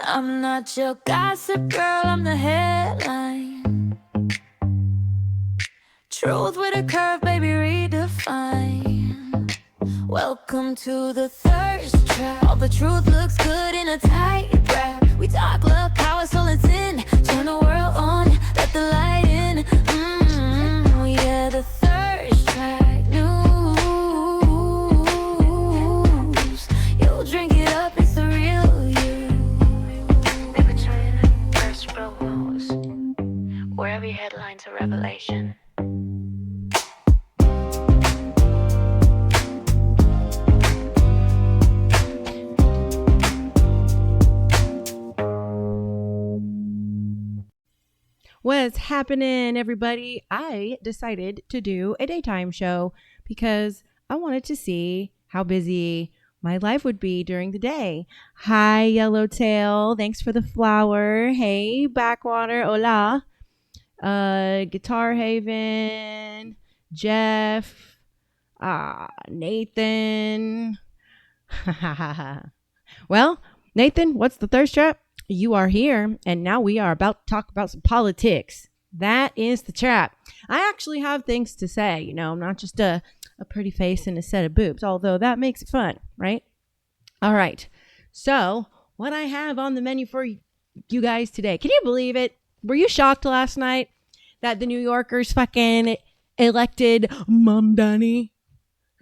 I'm not your gossip girl, I'm the headline. Truth with a curve, baby, redefine. Welcome to the thirst trap. All the truth looks good in a tight wrap. We talk love, power, soul, and sin. Turn the world on, let the light in. Yeah, the thirst trap news. You'll drink it up, it's the real you. In between thirst promos, where every headline's a revelation. What's happening, everybody? I decided to do a daytime show because I wanted to see how busy my life would be during the day. Hi, Yellowtail. Thanks for the flower. Hey, Backwater. Hola. Guitar Haven. Jeff. Nathan. Well, Nathan, what's the thirst trap? You are here, and now we are about to talk about some politics. That is the trap. I actually have things to say. You know, I'm not just a pretty face and a set of boobs, although that makes it fun, right? All right. So, what I have on the menu for you guys today. Can you believe it? Were you shocked last night that the New Yorkers fucking elected Mamdani?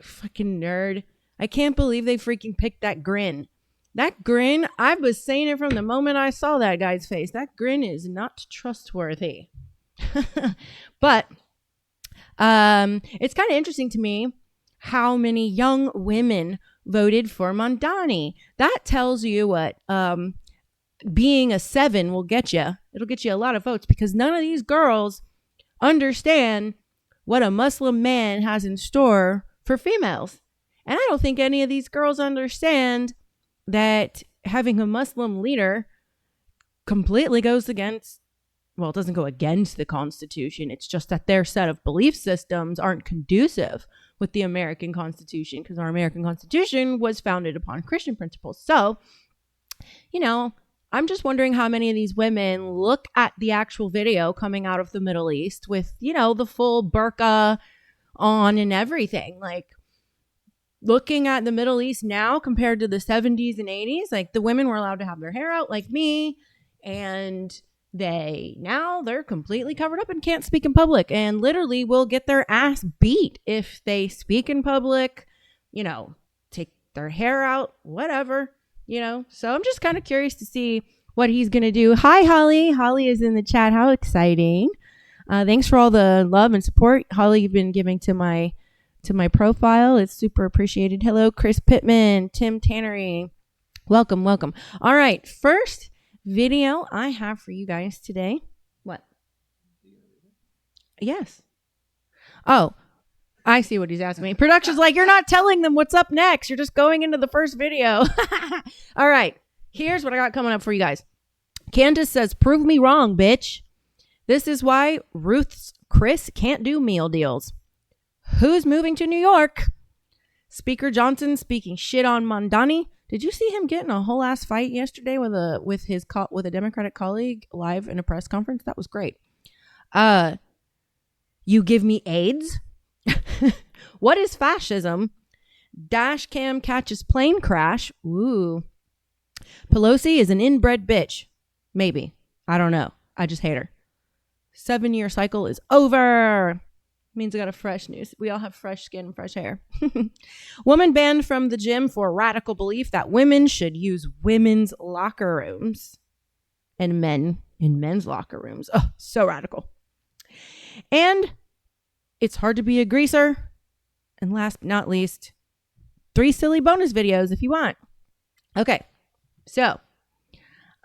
Fucking nerd. I can't believe they freaking picked that grin. That grin, I was saying it from the moment I saw that guy's face. That grin is not trustworthy. But it's kind of interesting to me how many young women voted for Mamdani. That tells you what being a 7 will get you. It'll get you a lot of votes because none of these girls understand what a Muslim man has in store for females. And I don't think any of these girls understand that having a Muslim leader completely goes against, well, it doesn't go against the Constitution. It's just that their set of belief systems aren't conducive with the American Constitution because our American Constitution was founded upon Christian principles. So, you know, I'm just wondering how many of these women look at the actual video coming out of the Middle East with, you know, the full burqa on and everything. Like, looking at the Middle East now compared to the 70s and 80s, like the women were allowed to have their hair out like me, and they're completely covered up and can't speak in public and literally will get their ass beat if they speak in public, you know, take their hair out, whatever, you know. So I'm just kind of curious to see what he's going to do. Hi, Holly. Holly is in the chat. How exciting. Thanks for all the love and support, Holly, you've been giving to my profile. It's super appreciated. Hello, Chris Pittman, Tim Tannery. Welcome. All right. First video I have for you guys today. What? Yes. Oh, I see what he's asking me. Production's like, you're not telling them what's up next. You're just going into the first video. All right. Here's what I got coming up for you guys. Candace says, prove me wrong, bitch. This is why Ruth's Chris can't do meal deals. Who's moving to New York? Speaker Johnson speaking shit on Mamdani. Did you see him get in a whole ass fight yesterday with a Democratic colleague live in a press conference? That was great. You give me AIDS? What is fascism? Dash cam catches plane crash. Ooh. Pelosi is an inbred bitch. Maybe. I don't know. I just hate her. 7-year cycle is over. Means I got a fresh news. We all have fresh skin, fresh hair. Woman banned from the gym for radical belief that women should use women's locker rooms and men in men's locker rooms. Oh, so radical. And it's hard to be a greaser. And last but not least, 3 silly bonus videos if you want. Okay. So,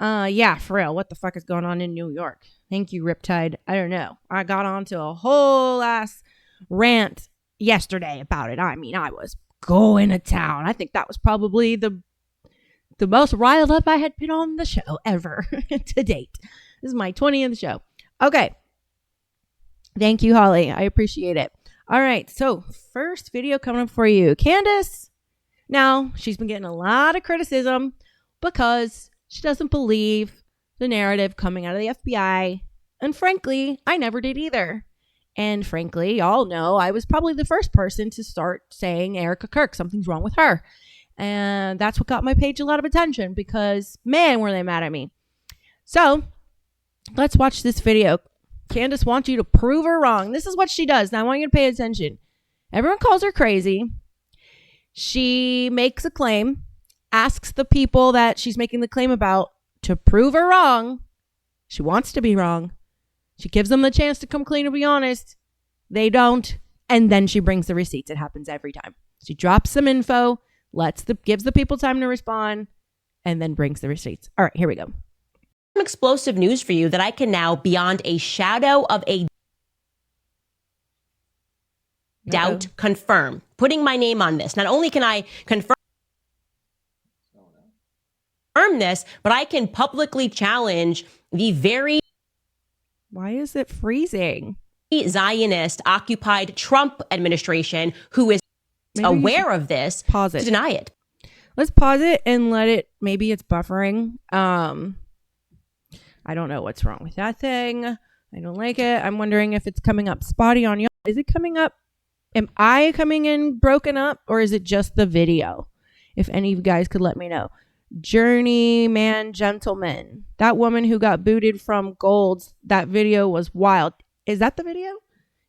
yeah, for real, what the fuck is going on in New York? Thank you, Riptide. I don't know. I got onto a whole ass rant yesterday about it. I mean, I was going to town. I think that was probably the most riled up I had been on the show ever to date. This is my 20th show. Okay. Thank you, Holly. I appreciate it. All right. So first video coming up for you. Candace. Now, she's been getting a lot of criticism because She doesn't believe the narrative coming out of the FBI. And frankly, I never did either. And frankly, y'all know I was probably the first person to start saying Erica Kirk, something's wrong with her. And that's what got my page a lot of attention because, man, were they mad at me. So let's watch this video. Candace wants you to prove her wrong. This is what she does. Now I want you to pay attention. Everyone calls her crazy. She makes a claim, asks the people that she's making the claim about to prove her wrong. She wants to be wrong. She gives them the chance to come clean and be honest. They don't. And then she brings the receipts. It happens every time. She drops some info, gives the people time to respond, and then brings the receipts. All right, here we go. Explosive news for you that I can now, beyond a shadow of a doubt, confirm. Putting my name on this. Not only can I confirm this, but I can publicly challenge the very Why is it freezing? Zionist occupied Trump administration who is aware of this pause it. To deny it. Let's pause it and let it, maybe it's buffering. I don't know what's wrong with that thing. I don't like it. I'm wondering if it's coming up spotty on you. Is it coming up? Am I coming in broken up or is it just the video? If any of you guys could let me know. Journeyman Gentleman. That woman who got booted from Gold's, that video was wild. Is that the video?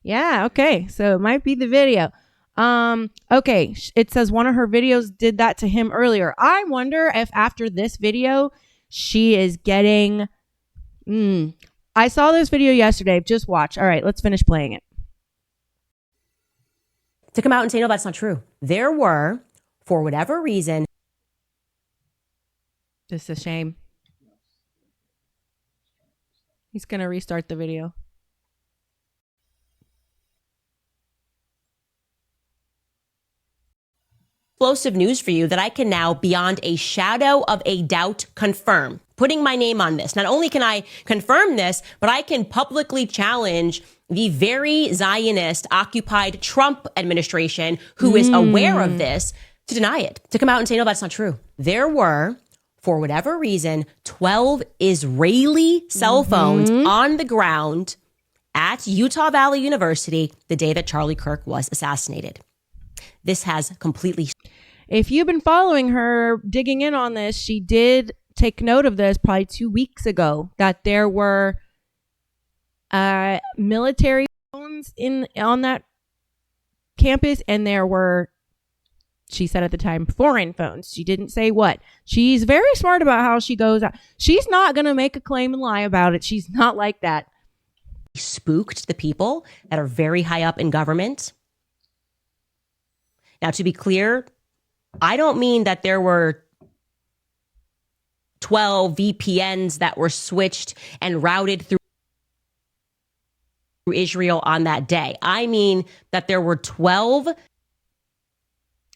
Yeah, okay. So it might be the video. Okay. It says one of her videos did that to him earlier. I wonder if after this video, she is getting... I saw this video yesterday. Just watch. All right, let's finish playing it. To come out and say, no, that's not true. There were, for whatever reason... This is a shame. He's going to restart the video. Explosive news for you that I can now, beyond a shadow of a doubt, confirm. Putting my name on this. Not only can I confirm this, but I can publicly challenge the very Zionist occupied Trump administration who is aware of this to deny it. To come out and say, no, that's not true. There were, for whatever reason, 12 Israeli cell phones on the ground at Utah Valley University the day that Charlie Kirk was assassinated. This has completely... If you've been following her, digging in on this, she did take note of this probably 2 weeks ago, that there were military phones on that campus, and there were, she said at the time, foreign phones. She didn't say what. She's very smart about how she goes out. She's not going to make a claim and lie about it. She's not like that. Spooked the people that are very high up in government. Now, to be clear, I don't mean that there were 12 VPNs that were switched and routed through Israel on that day. I mean that there were 12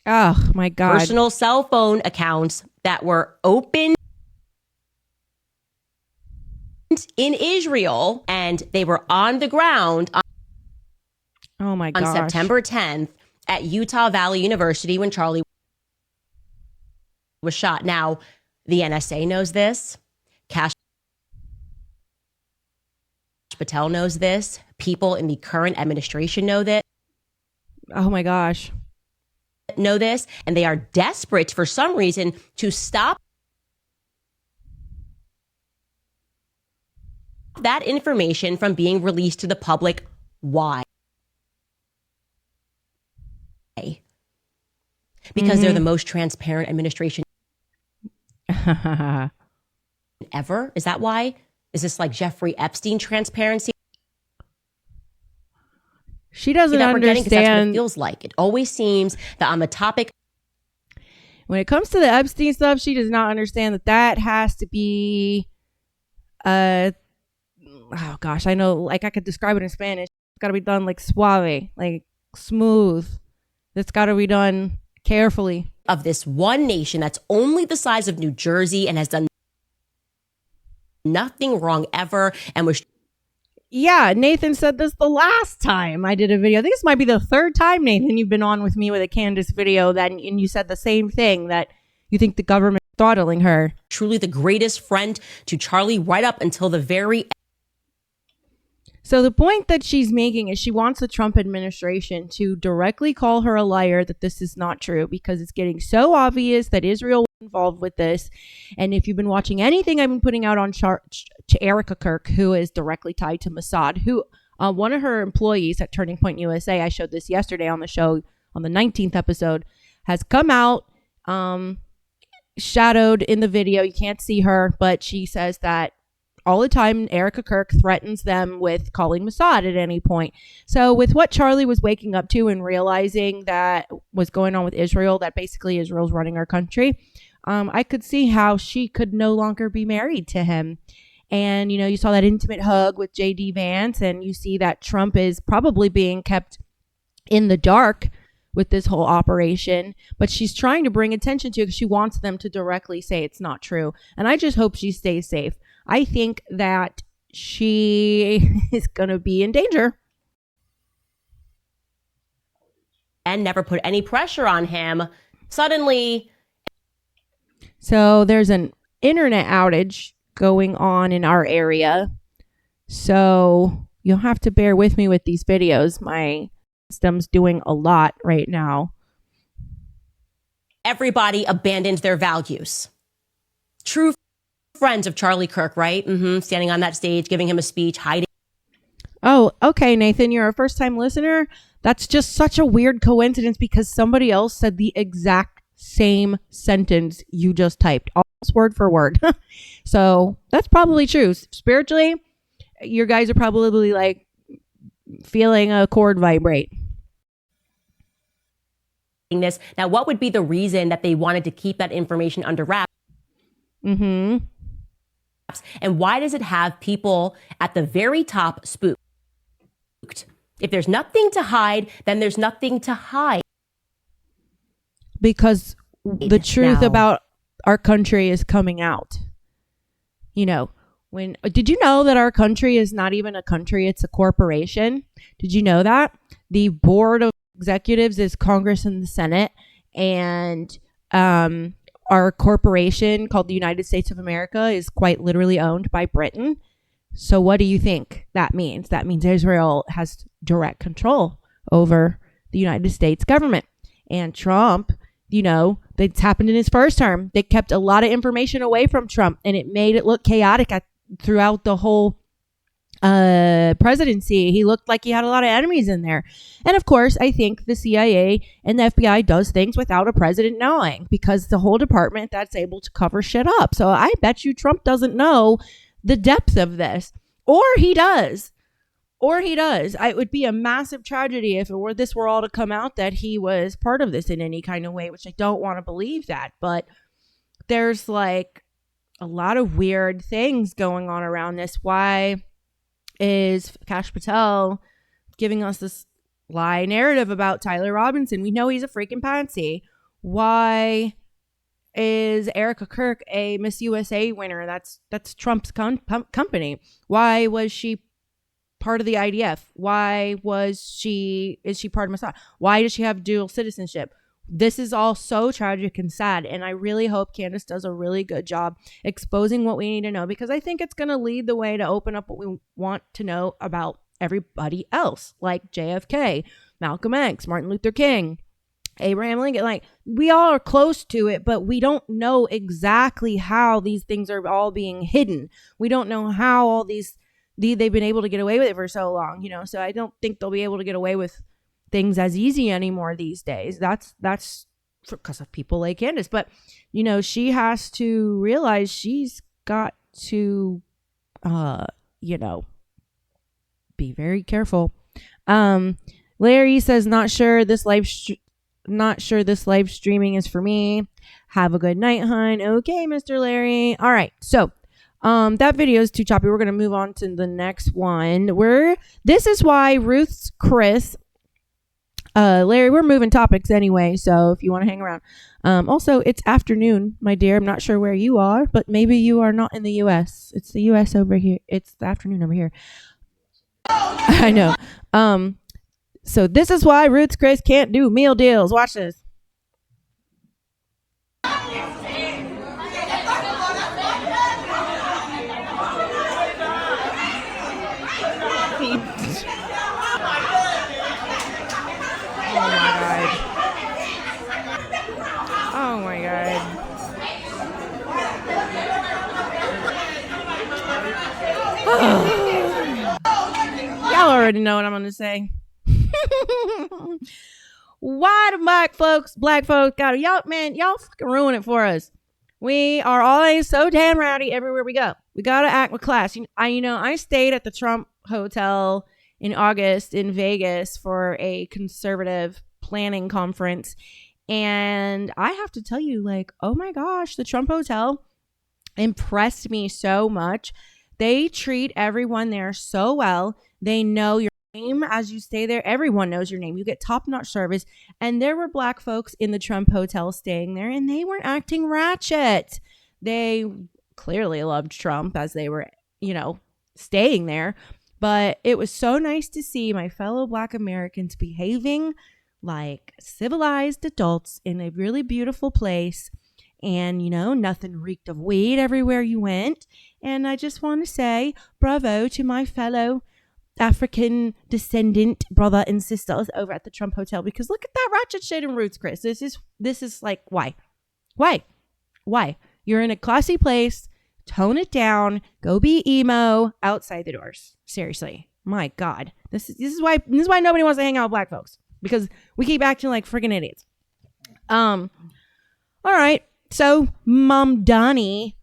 oh my God, personal cell phone accounts that were open in Israel, and they were on the ground oh my on gosh. September 10th at Utah Valley University when Charlie was shot. Now, the NSA knows this. Kash Patel knows this. People in the current administration know this. Oh my gosh. Know this, and they are desperate for some reason to stop that information from being released to the public. Why? Because they're the most transparent administration ever. Is that why? Is this like Jeffrey Epstein transparency? She doesn't that we're getting, 'cause that's what it understand. feels like. It always seems that on the topic When it comes to the Epstein stuff, she does not understand that has to be, oh gosh, I know, like I could describe it in Spanish. It's got to be done like suave, like smooth. It's got to be done carefully. of this one nation that's only the size of New Jersey and has done nothing wrong ever and was... Yeah, Nathan said this the last time I did a video. I think this might be the third time, Nathan, you've been on with me with a Candace video, and you said the same thing, that you think the government throttling her. Truly the greatest friend to Charlie right up until the very So the point that she's making is she wants the Trump administration to directly call her a liar, that this is not true, because it's getting so obvious that Israel was involved with this. And if you've been watching anything I've been putting out on to Erica Kirk, who is directly tied to Mossad, who one of her employees at Turning Point USA, I showed this yesterday on the show on the 19th episode, has come out, shadowed in the video. You can't see her, but she says that all the time Erica Kirk threatens them with calling Mossad at any point. So with what Charlie was waking up to and realizing that was going on with Israel, that basically Israel's running our country, I could see how she could no longer be married to him. And, you know, you saw that intimate hug with J.D. Vance, and you see that Trump is probably being kept in the dark with this whole operation, but she's trying to bring attention to it because she wants them to directly say it's not true. And I just hope she stays safe. I think that she is going to be in danger. and never put any pressure on him. Suddenly. So there's an internet outage going on in our area. So you'll have to bear with me with these videos. My system's doing a lot right now. Everybody abandoned their values. True friends of Charlie Kirk, right? Standing on that stage, giving him a speech, hiding. Oh, okay, Nathan, you're a first-time listener. That's just such a weird coincidence because somebody else said the exact same sentence you just typed, almost word for word. So that's probably true. Spiritually, your guys are probably like feeling a chord vibrate. This. Now, what would be the reason that they wanted to keep that information under wraps? And why does it have people at the very top spooked? If there's nothing to hide, then there's nothing to hide. Because the truth about our country is coming out. You know, did you know that our country is not even a country, it's a corporation? Did you know that? The board of executives is Congress and the Senate, and our corporation called the United States of America is quite literally owned by Britain. So what do you think that means? That means Israel has direct control over the United States government. And Trump, you know, that's happened in his first term. They kept a lot of information away from Trump, and it made it look chaotic throughout the whole presidency. He looked like he had a lot of enemies in there. And of course, I think the CIA and the FBI does things without a president knowing, because the whole department that's able to cover shit up. So I bet you Trump doesn't know the depth of this, or he does. It would be a massive tragedy if this were all to come out that he was part of this in any kind of way, which I don't want to believe that. But there's like a lot of weird things going on around this. Why is Kash Patel giving us this lie narrative about Tyler Robinson? We know he's a freaking patsy. Why is Erica Kirk a Miss USA winner? That's Trump's company. Why was she part of the IDF? Why is she part of Mossad? Why does she have dual citizenship? This is all so tragic and sad, and I really hope Candace does a really good job exposing what we need to know, because I think it's going to lead the way to open up what we want to know about everybody else, like JFK, Malcolm X, Martin Luther King, Abraham Lincoln. Like, we all are close to it, but we don't know exactly how these things are all being hidden. We don't know how all they've been able to get away with it for so long, you know. So I don't think they'll be able to get away with things as easy anymore these days. That's because of people like Candace. But, you know, she has to realize she's got to, you know, be very careful. Larry says, not sure this live streaming is for me. Have a good night, hon. Okay, Mr. Larry. All right. So, that video is too choppy. We're going to move on to the next one. This is why Ruth's Chris, Larry, we're moving topics anyway, so if you want to hang around. Also, it's afternoon, my dear. I'm not sure where you are, but maybe you are not in the U.S. It's the U.S. over here. It's the afternoon over here. I know. So this is why Ruth's Chris can't do meal deals. Watch this. Oh my God. Y'all already know what I'm going to say. Why do black folks got y'all, man, y'all fucking ruin it for us. We are always so damn rowdy everywhere we go. We got to act with class. I stayed at the Trump Hotel in August in Vegas for a conservative planning conference. And I have to tell you, like, oh my gosh, the Trump Hotel impressed me so much. They treat everyone there so well. They know your name as you stay there. Everyone knows your name. You get top-notch service. And there were black folks in the Trump Hotel staying there, and they weren't acting ratchet. They clearly loved Trump as they were, staying there. But it was so nice to see my fellow black Americans behaving like civilized adults in a really beautiful place. And, nothing reeked of weed everywhere you went. And I just want to say bravo to my fellow African descendant brother and sisters over at the Trump Hotel, because look at that ratchet shit in Roots, Chris. This is like, why? You're in a classy place. Tone it down. Go be emo outside the doors. Seriously. My God. This is why nobody wants to hang out with black folks, because we keep acting like freaking idiots. All right. So Mom Donnie,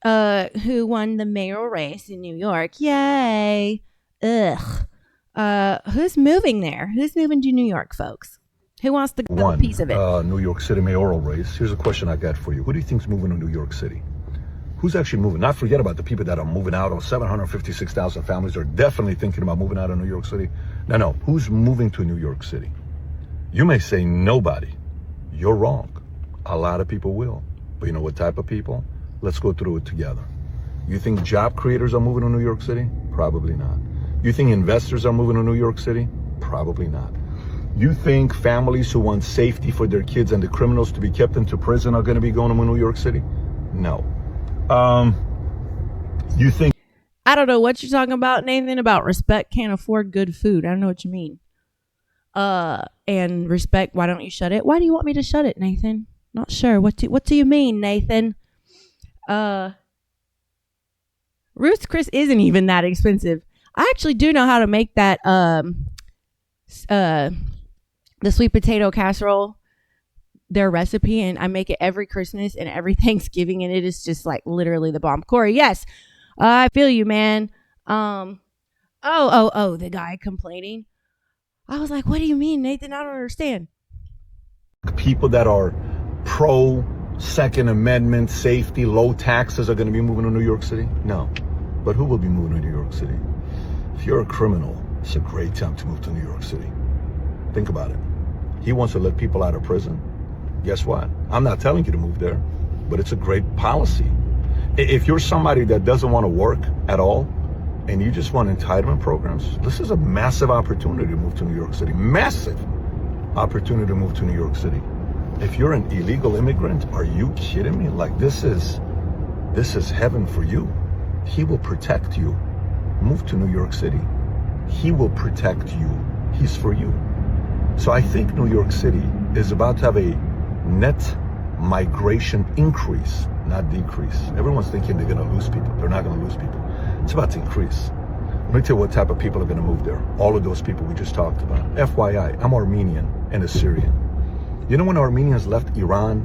who won the mayoral race in New York. Yay. Ugh. Who's moving there? Who's moving to New York, folks? Who wants to get a piece of it? New York City mayoral race. Here's a question I got for you. Who do you think's moving to New York City? Who's actually moving? Not forget about the people that are moving out. 756,000 families are definitely thinking about moving out of New York City. No. Who's moving to New York City? You may say nobody. You're wrong. A lot of people will. But you know what type of people? Let's go through it together. You think job creators are moving to New York City? Probably not. You think investors are moving to New York City? Probably not. You think families who want safety for their kids and the criminals to be kept into prison are going to be going to New York City? No. You think... I don't know what you're talking about, Nathan, about respect can't afford good food. I don't know what you mean. And respect, why don't you shut it? Why do you want me to shut it, Nathan? Not sure. What do you mean, Nathan? Ruth's Chris isn't even that expensive. I actually do know how to make that the sweet potato casserole, their recipe, and I make it every Christmas and every Thanksgiving, and it is just like literally the bomb. Corey, yes, I feel you, man. The guy complaining. I was like, what do you mean, Nathan? I don't understand. People that are pro Second Amendment, safety, low taxes are going to be moving to New York City? No. But who will be moving to New York City? If you're a criminal, it's a great time to move to New York City. Think about it. He wants to let people out of prison. Guess what? I'm not telling you to move there, but it's a great policy. If you're somebody that doesn't want to work at all and you just want entitlement programs, this is a massive opportunity to move to New York City. Massive opportunity to move to New York City. If you're an illegal immigrant, are you kidding me? Like, this is heaven for you. He will protect you. Move to New York City. He will protect you. He's for you. So I think New York City is about to have a net migration increase, not decrease. Everyone's thinking they're going to lose people. They're not going to lose people. It's about to increase. Let me tell you what type of people are going to move there. All of those people we just talked about. FYI, I'm Armenian and a Syrian. You know when Armenians left Iran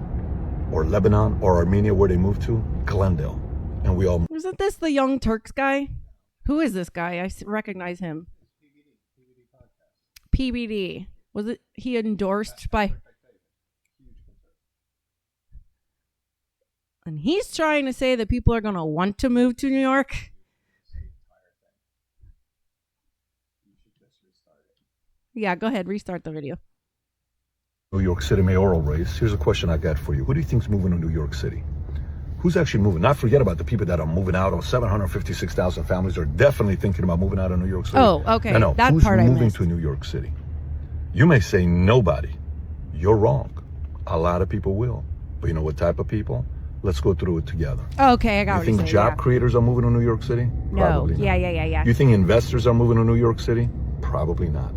or Lebanon or Armenia, where they moved to? Glendale. And we all... Isn't this the Young Turks guy? Who is this guy? I recognize him. PBD. Was it he endorsed by... And he's trying to say that people are going to want to move to New York? Yeah, go ahead. Restart the video. New York City mayoral race. Here's a question I got for you. Who do you think's moving to New York City? Who's actually moving? Not forget about the people that are moving out. 756,000 families are definitely thinking about moving out of New York City. Oh, okay. No. That Who's part I moving missed. to New York City? You may say nobody. You're wrong. A lot of people will. But you know what type of people? Let's go through it together. Okay, I got You what think you're saying, job yeah. creators are moving to New York City? No. Probably not. Yeah. You think investors are moving to New York City? Probably not.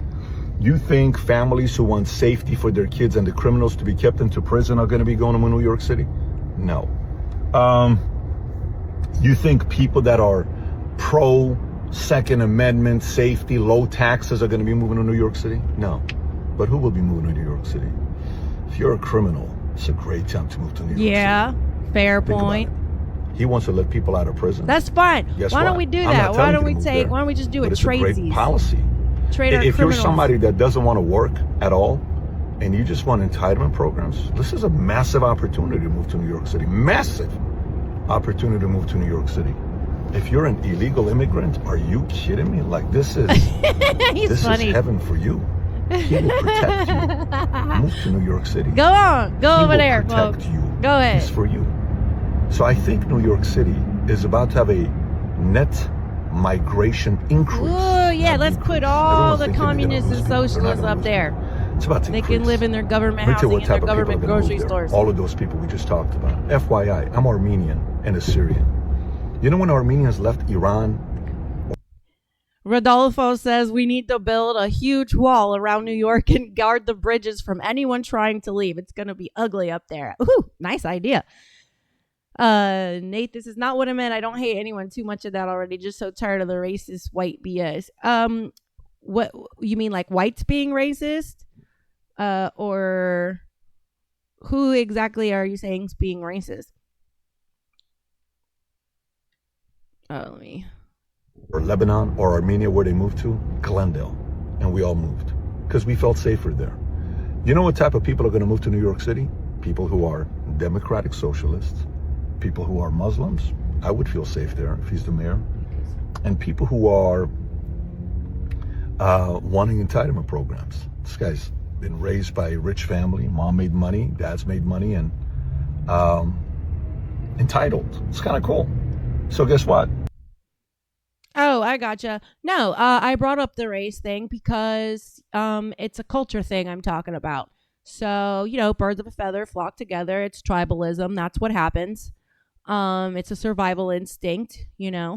You think families who want safety for their kids and the criminals to be kept into prison are going to be going to New York City? No. You think people that are pro Second Amendment, safety, low taxes are going to be moving to New York City? No. But who will be moving to New York City? If you're a criminal, it's a great time to move to New York City. Yeah, fair Think point. about it. He wants to let people out of prison. That's fine. Guess Why don't what? we do I'm that? not Why telling don't you we to move take? there. Why don't we just do But it? it's a great Tradesies. policy. Trade our If you're criminals. somebody that doesn't want to work at all and you just want entitlement programs, this is a massive opportunity to move to New York City. Massive opportunity to move to New York City. If you're an illegal immigrant, are you kidding me? Like this is He's this funny. is heaven for you. He will protect you. Move to New York City. Go on. Go He over will there, protect folks. you. Go ahead. He's for you. So I think New York City is about to have a net migration increase. Ooh, yeah, not let's decrease. put all Everyone's the thinking they're gonna communists lose and people. They're not socialists gonna up lose there. people. It's about to They increase. can live in their government Let me tell housing you what and their type of people are government gonna move grocery there. stores. All of those people we just talked about. FYI, I'm Armenian and a Syrian. You know when Armenians left Iran? Rodolfo says we need to build a huge wall around New York and guard the bridges from anyone trying to leave. It's going to be ugly up there. Ooh, nice idea. Nate, this is not what I meant. I don't hate anyone. Too much of that already. Just so tired of the racist white BS. What you mean, like whites being racist? Or who exactly are you saying is being racist? Let me. Or Lebanon or Armenia, where they moved to? Glendale. And we all moved because we felt safer there. You know what type of people are going to move to New York City? People who are democratic socialists, people who are Muslims. I would feel safe there if he's the mayor. And people who are wanting entitlement programs. This guy's been raised by a rich family. Mom made money, dad's made money, and entitled. It's kind of cool. So guess what? Oh, I gotcha. No, I brought up the race thing because it's a culture thing I'm talking about. So, birds of a feather flock together. It's tribalism. That's what happens. It's a survival instinct, and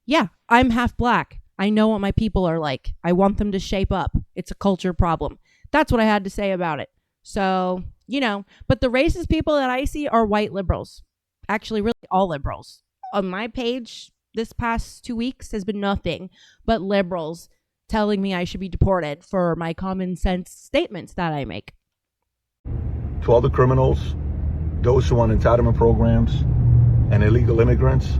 yeah, I'm half black. I know what my people are like. I want them to shape up. It's a culture problem. That's what I had to say about it. So, but the racist people that I see are white liberals. Actually, really all liberals. On my page this past 2 weeks has been nothing but liberals telling me I should be deported for my common sense statements that I make. To all the criminals, those who want entitlement programs, and illegal immigrants,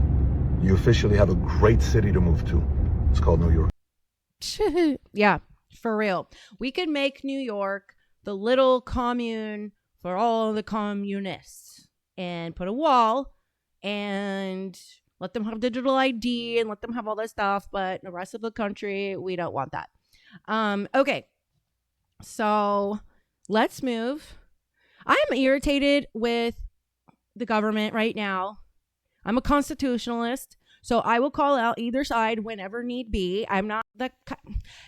you officially have a great city to move to. It's called New York. Yeah, for real. We could make New York the little commune for all the communists and put a wall and let them have digital ID and let them have all this stuff, but the rest of the country, we don't want that. Okay, so let's move. I'm irritated with the government right now. I'm a constitutionalist, so I will call out either side whenever need be. I'm not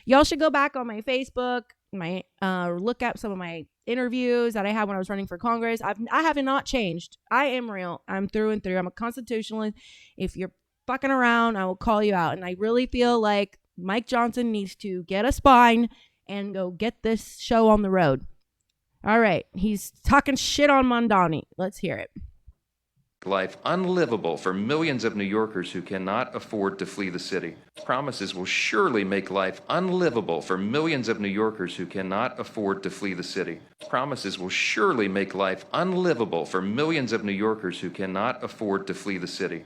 y'all should go back on my Facebook, look at some of my interviews that I had when I was running for Congress. I have not changed. I am real. I'm through and through. I'm a constitutionalist. If you're fucking around, I will call you out. And I really feel like Mike Johnson needs to get a spine and go get this show on the road. All right. He's talking shit on Mondani. Let's hear it. Life unlivable for millions of New Yorkers who cannot afford to flee the city. Promises will surely make life unlivable for millions of New Yorkers who cannot afford to flee the city. Promises will surely make life unlivable for millions of New Yorkers who cannot afford to flee the city.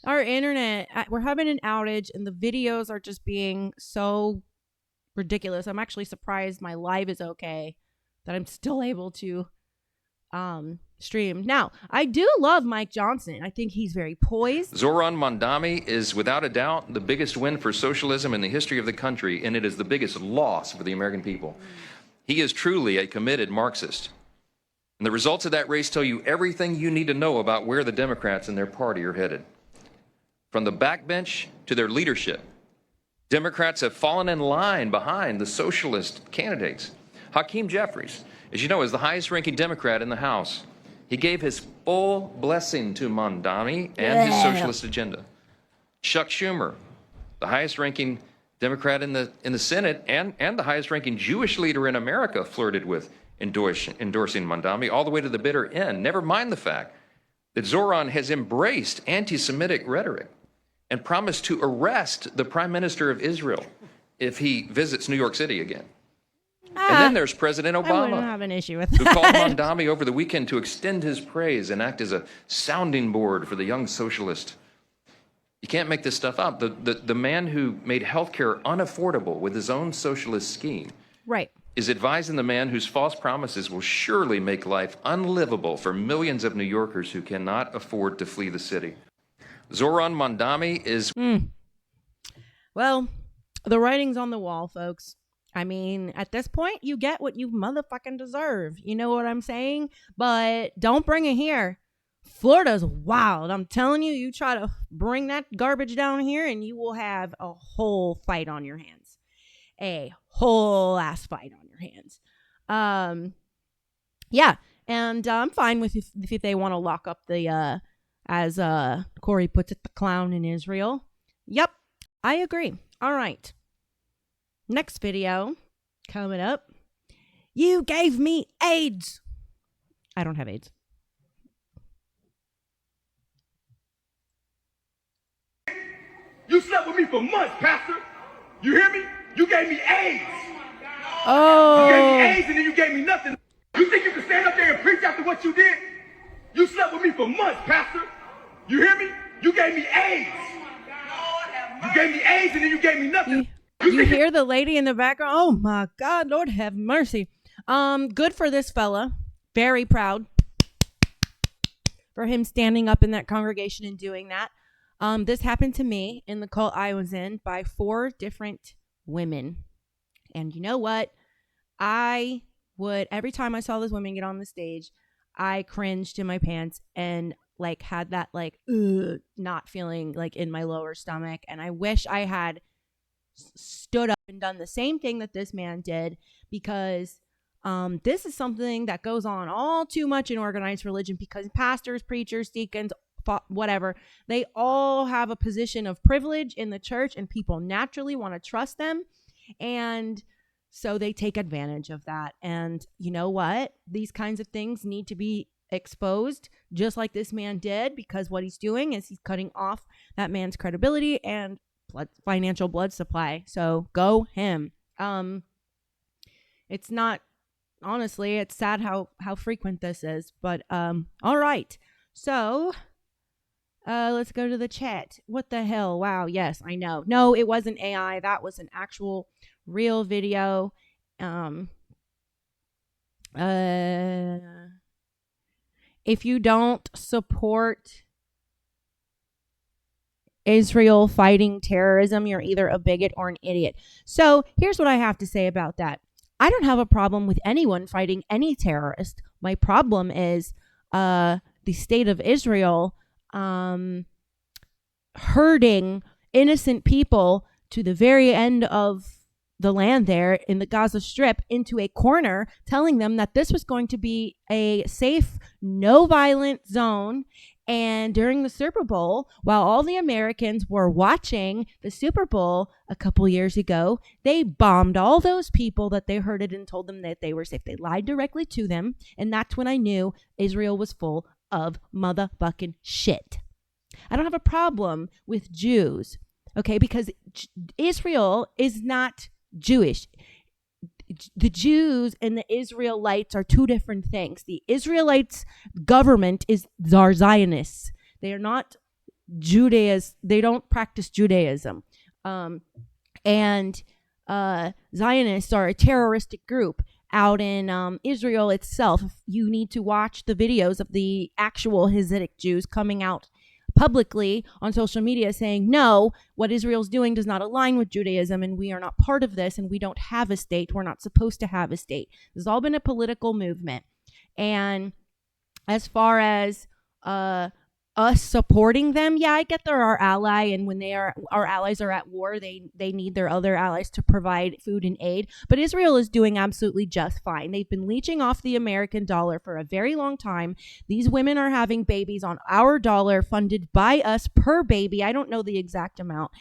Our internet, we're having an outage and the videos are just being so ridiculous. I'm actually surprised my live is okay, that I'm still able to stream. Now, I do love Mike Johnson. I think he's very poised. Zoran Mondani is without a doubt the biggest win for socialism in the history of the country, and it is the biggest loss for the American people. He is truly a committed Marxist. And the results of that race tell you everything you need to know about where the Democrats and their party are headed. From the backbench to their leadership, Democrats have fallen in line behind the socialist candidates. Hakeem Jeffries, as you know, is the highest-ranking Democrat in the House. He gave his full blessing to Mondani and his socialist agenda. Chuck Schumer, the highest ranking Democrat in the Senate and the highest ranking Jewish leader in America flirted with endorsing Mandami all the way to the bitter end. Never mind the fact that Zoran has embraced anti-Semitic rhetoric and promised to arrest the Prime Minister of Israel if he visits New York City again. And then there's President I wouldn't Obama, have an issue with who that. called Mandami over the weekend to extend his praise and act as a sounding board for the young socialist. You can't make this stuff up. The man who made healthcare unaffordable with his own socialist scheme Right. is advising the man whose false promises will surely make life unlivable for millions of New Yorkers who cannot afford to flee the city. Zoran Mandami is... Well, the writing's on the wall, folks. I mean, at this point, you get what you motherfucking deserve. You know what I'm saying? But don't bring it here. Florida's wild. I'm telling you, you try to bring that garbage down here and you will have a whole fight on your hands. A whole ass fight on your hands. Yeah. And I'm fine with if they want to lock up the, as Corey puts it, the clown in Israel. Yep. I agree. All right. Next video coming up. You gave me AIDS. I don't have AIDS. You slept with me for months, Pastor. You hear me? You gave me AIDS. Oh. You gave me AIDS and then you gave me nothing. You think you can stand up there and preach after what you did? You slept with me for months, Pastor. You hear me? You gave me AIDS. You gave me AIDS and then you gave me nothing. You hear the lady in the background? Oh my God, Lord have mercy. Good for this fella. Very proud for him standing up in that congregation and doing that. This happened to me in the cult I was in by 4 different women. And you know what? I would, every time I saw those women get on the stage, I cringed in my pants and like had that like, not feeling like in my lower stomach. And I wish I had stood up and done the same thing that this man did, because this is something that goes on all too much in organized religion, because pastors, preachers, deacons, whatever, they all have a position of privilege in the church and people naturally want to trust them. And so they take advantage of that. And you know what? These kinds of things need to be exposed, just like this man did, because what he's doing is he's cutting off that man's credibility and financial blood supply. So go him. It's not, honestly, it's sad how frequent this is, but all right. So let's go to the chat. What the hell? Wow. Yes, I know. No, it wasn't AI. That was an actual real video. If you don't support Israel fighting terrorism, you're either a bigot or an idiot. So here's what I have to say about that. I don't have a problem with anyone fighting any terrorist. My problem is the state of Israel herding innocent people to the very end of the land there in the Gaza Strip into a corner, telling them that this was going to be a safe, no violent zone. And during the Super Bowl, while all the Americans were watching the Super Bowl a couple years ago, they bombed all those people that they herded and told them that they were safe. They lied directly to them. And that's when I knew Israel was full of motherfucking shit. I don't have a problem with Jews, okay? Because Israel is not Jewish. The Jews and the Israelites are 2 different things. The Israelites government is Zionists. They are not Judaism. They don't practice Judaism. And Zionists are a terroristic group out in Israel itself. You need to watch the videos of the actual Hasidic Jews coming out publicly on social media saying, no, what Israel's doing does not align with Judaism and we are not part of this and we don't have a state. We're not supposed to have a state. This has all been a political movement. And as far as us supporting them, yeah, I get they're our ally, and when our allies are at war, they need their other allies to provide food and aid. But Israel is doing absolutely just fine. They've been leeching off the American dollar for a very long time. These women are having babies on our dollar, funded by us per baby. I don't know the exact amount.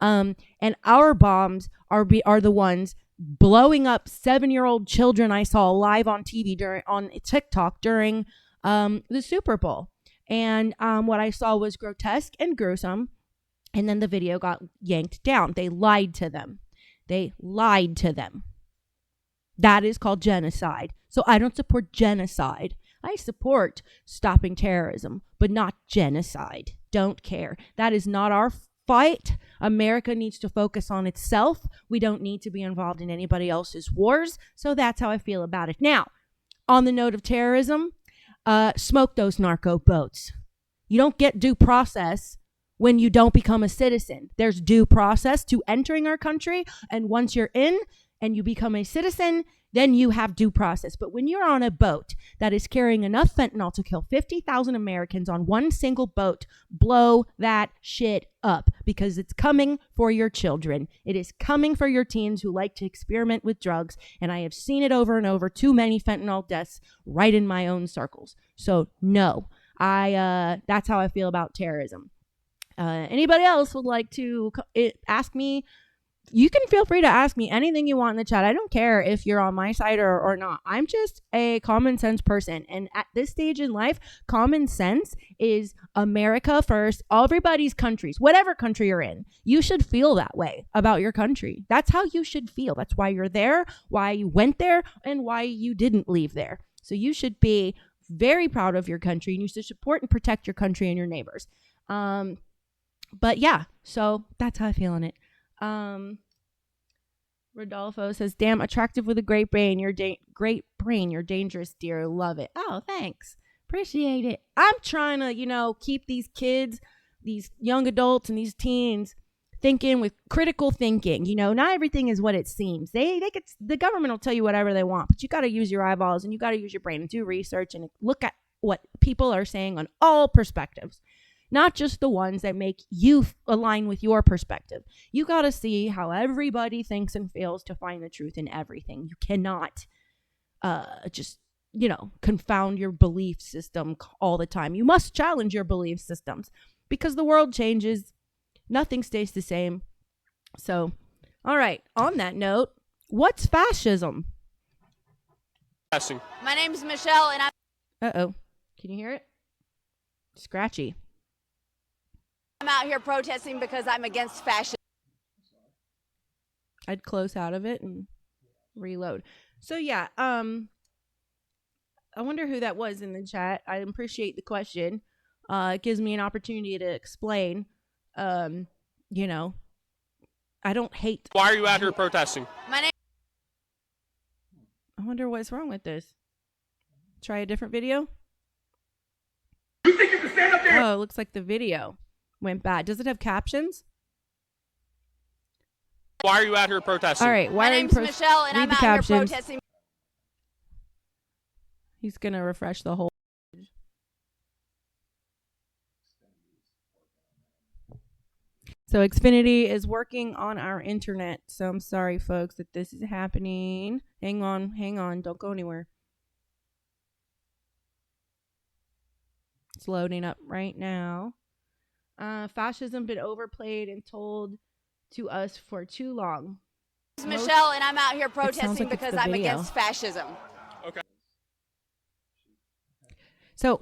And our bombs are the ones blowing up 7-year-old children. I saw live on TV on TikTok during the Super Bowl. And what I saw was grotesque and gruesome. And then the video got yanked down. They lied to them. That is called genocide. So I don't support genocide. I support stopping terrorism, but not genocide. Don't care. That is not our fight. America needs to focus on itself. We don't need to be involved in anybody else's wars. So that's how I feel about it. Now, on the note of terrorism, smoke those narco boats. You don't get due process when you don't become a citizen. There's due process to entering our country. And once you're in and you become a citizen, then you have due process. But when you're on a boat that is carrying enough fentanyl to kill 50,000 Americans on one single boat, blow that shit up, because it's coming for your children. It is coming for your teens who like to experiment with drugs. And I have seen it over and over. Too many fentanyl deaths right in my own circles. So no, that's how I feel about terrorism. Anybody else would like to ask me? You can feel free to ask me anything you want in the chat. I don't care if you're on my side or not. I'm just a common sense person. And at this stage in life, common sense is America first, everybody's countries, whatever country you're in. You should feel that way about your country. That's how you should feel. That's why you're there, why you went there, and why you didn't leave there. So you should be very proud of your country, and you should support and protect your country and your neighbors. But yeah, so that's how I feel on it. Rodolfo says, damn, attractive with a great brain. Great brain. You're dangerous, dear. Love it. Oh, thanks. Appreciate it. I'm trying to, keep these kids, these young adults and these teens thinking with critical thinking. Not everything is what it seems. The government will tell you whatever they want, but you got to use your eyeballs and you got to use your brain and do research and look at what people are saying on all perspectives. Not just the ones that make you align with your perspective. You got to see how everybody thinks and feels to find the truth in everything. You cannot just, confound your belief system all the time. You must challenge your belief systems because the world changes. Nothing stays the same. So, all right. On that note, what's fascism? My name's Michelle and I'm... Uh-oh. Can you hear it? Scratchy. I'm out here protesting because I'm against fascism. I'd close out of it and reload. So yeah, I wonder who that was in the chat. I appreciate the question. It gives me an opportunity to explain. I don't hate. Why are you out here protesting? My name... I wonder what's wrong with this. Try a different video. You think you can stand up there? Oh, it looks like the video went bad. Does it have captions? Why are you out here protesting? All right. My name's Michelle and I'm out here protesting. He's going to refresh the whole. So Xfinity is working on our internet. So I'm sorry, folks, that this is happening. Hang on. Don't go anywhere. It's loading up right now. Fascism been overplayed and told to us for too long. It's Michelle and I'm out here protesting because I'm against fascism. Okay. So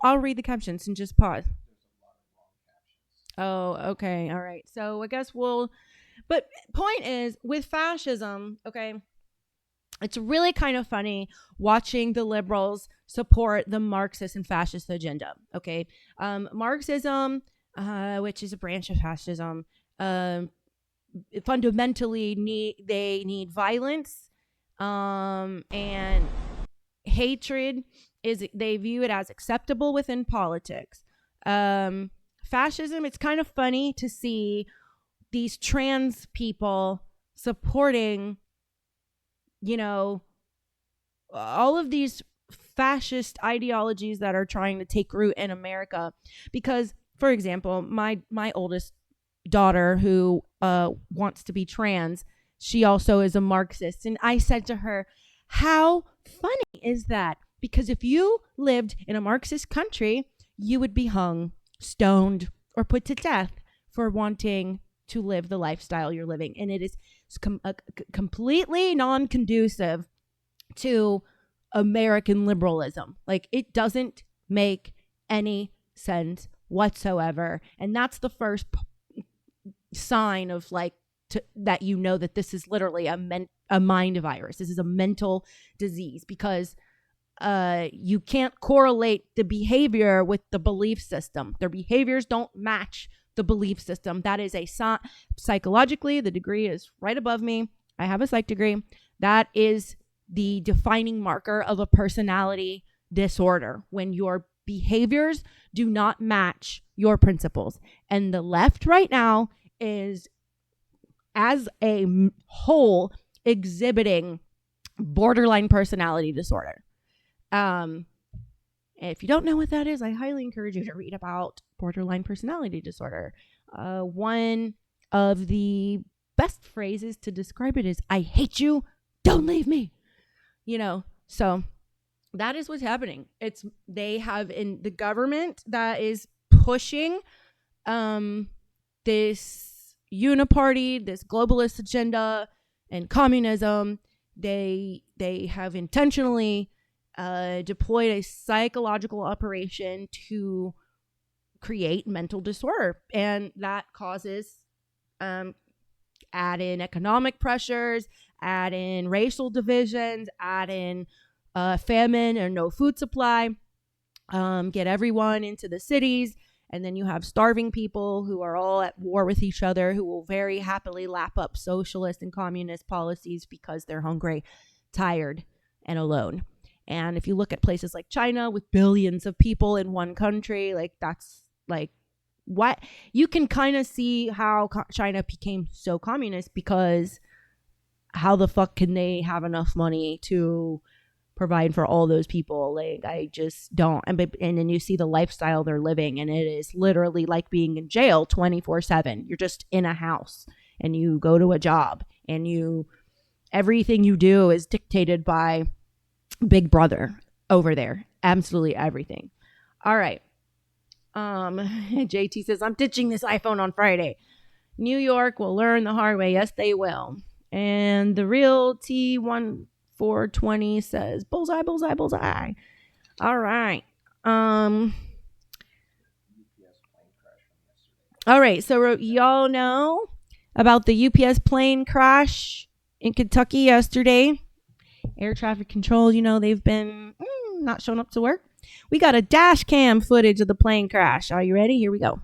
I'll read the captions and just pause. Oh, okay. All right. So I guess but point is with fascism, okay, it's really kind of funny watching the liberals support the Marxist and fascist agenda. Okay. Marxism, which is a branch of fascism, fundamentally need violence, and hatred they view it as acceptable within politics. Fascism, it's kind of funny to see these trans people supporting, all of these fascist ideologies that are trying to take root in America. Because, for example, my oldest daughter who wants to be trans, she also is a Marxist. And I said to her, how funny is that? Because if you lived in a Marxist country, you would be hung, stoned, or put to death for wanting to live the lifestyle you're living. And it is completely non-conducive to American liberalism. Like, it doesn't make any sense whatsoever. And that's the first sign of like that you know that this is literally a mind virus. This is a mental disease, because you can't correlate the behavior with the belief system. Their behaviors don't match the belief system. That is a psychologically, the degree is right above me. I have a psych degree. That is the defining marker of a personality disorder, when your behaviors do not match your principles. And the left right now is, as a whole, exhibiting borderline personality disorder. If you don't know what that is, I highly encourage you to read about borderline personality disorder. One of the best phrases to describe it is, I hate you, don't leave me. So that is what's happening. They have in the government that is pushing this uniparty, this globalist agenda and communism. They have intentionally deployed a psychological operation to create mental disorder, and that causes add in economic pressures, add in racial divisions, add in famine or no food supply, get everyone into the cities, and then you have starving people who are all at war with each other, who will very happily lap up socialist and communist policies because they're hungry, tired, and alone. And if you look at places like China with billions of people in one country, like that's like what you can kind of see how China became so communist, because how the fuck can they have enough money to provide for all those people? Like, I just don't. And then you see the lifestyle they're living, and it is literally like being in jail 24/7. You're just in a house and you go to a job, and everything you do is dictated by Big Brother over there. Absolutely everything. All right. JT says, I'm ditching this iPhone on Friday. New York will learn the hard way. Yes, they will. And the real T1420 says, bullseye, bullseye, bullseye. All right. All right. So y'all know about the UPS plane crash in Kentucky yesterday. Air traffic control, they've been not showing up to work. We got a dash cam footage of the plane crash. Are you ready? Here we go.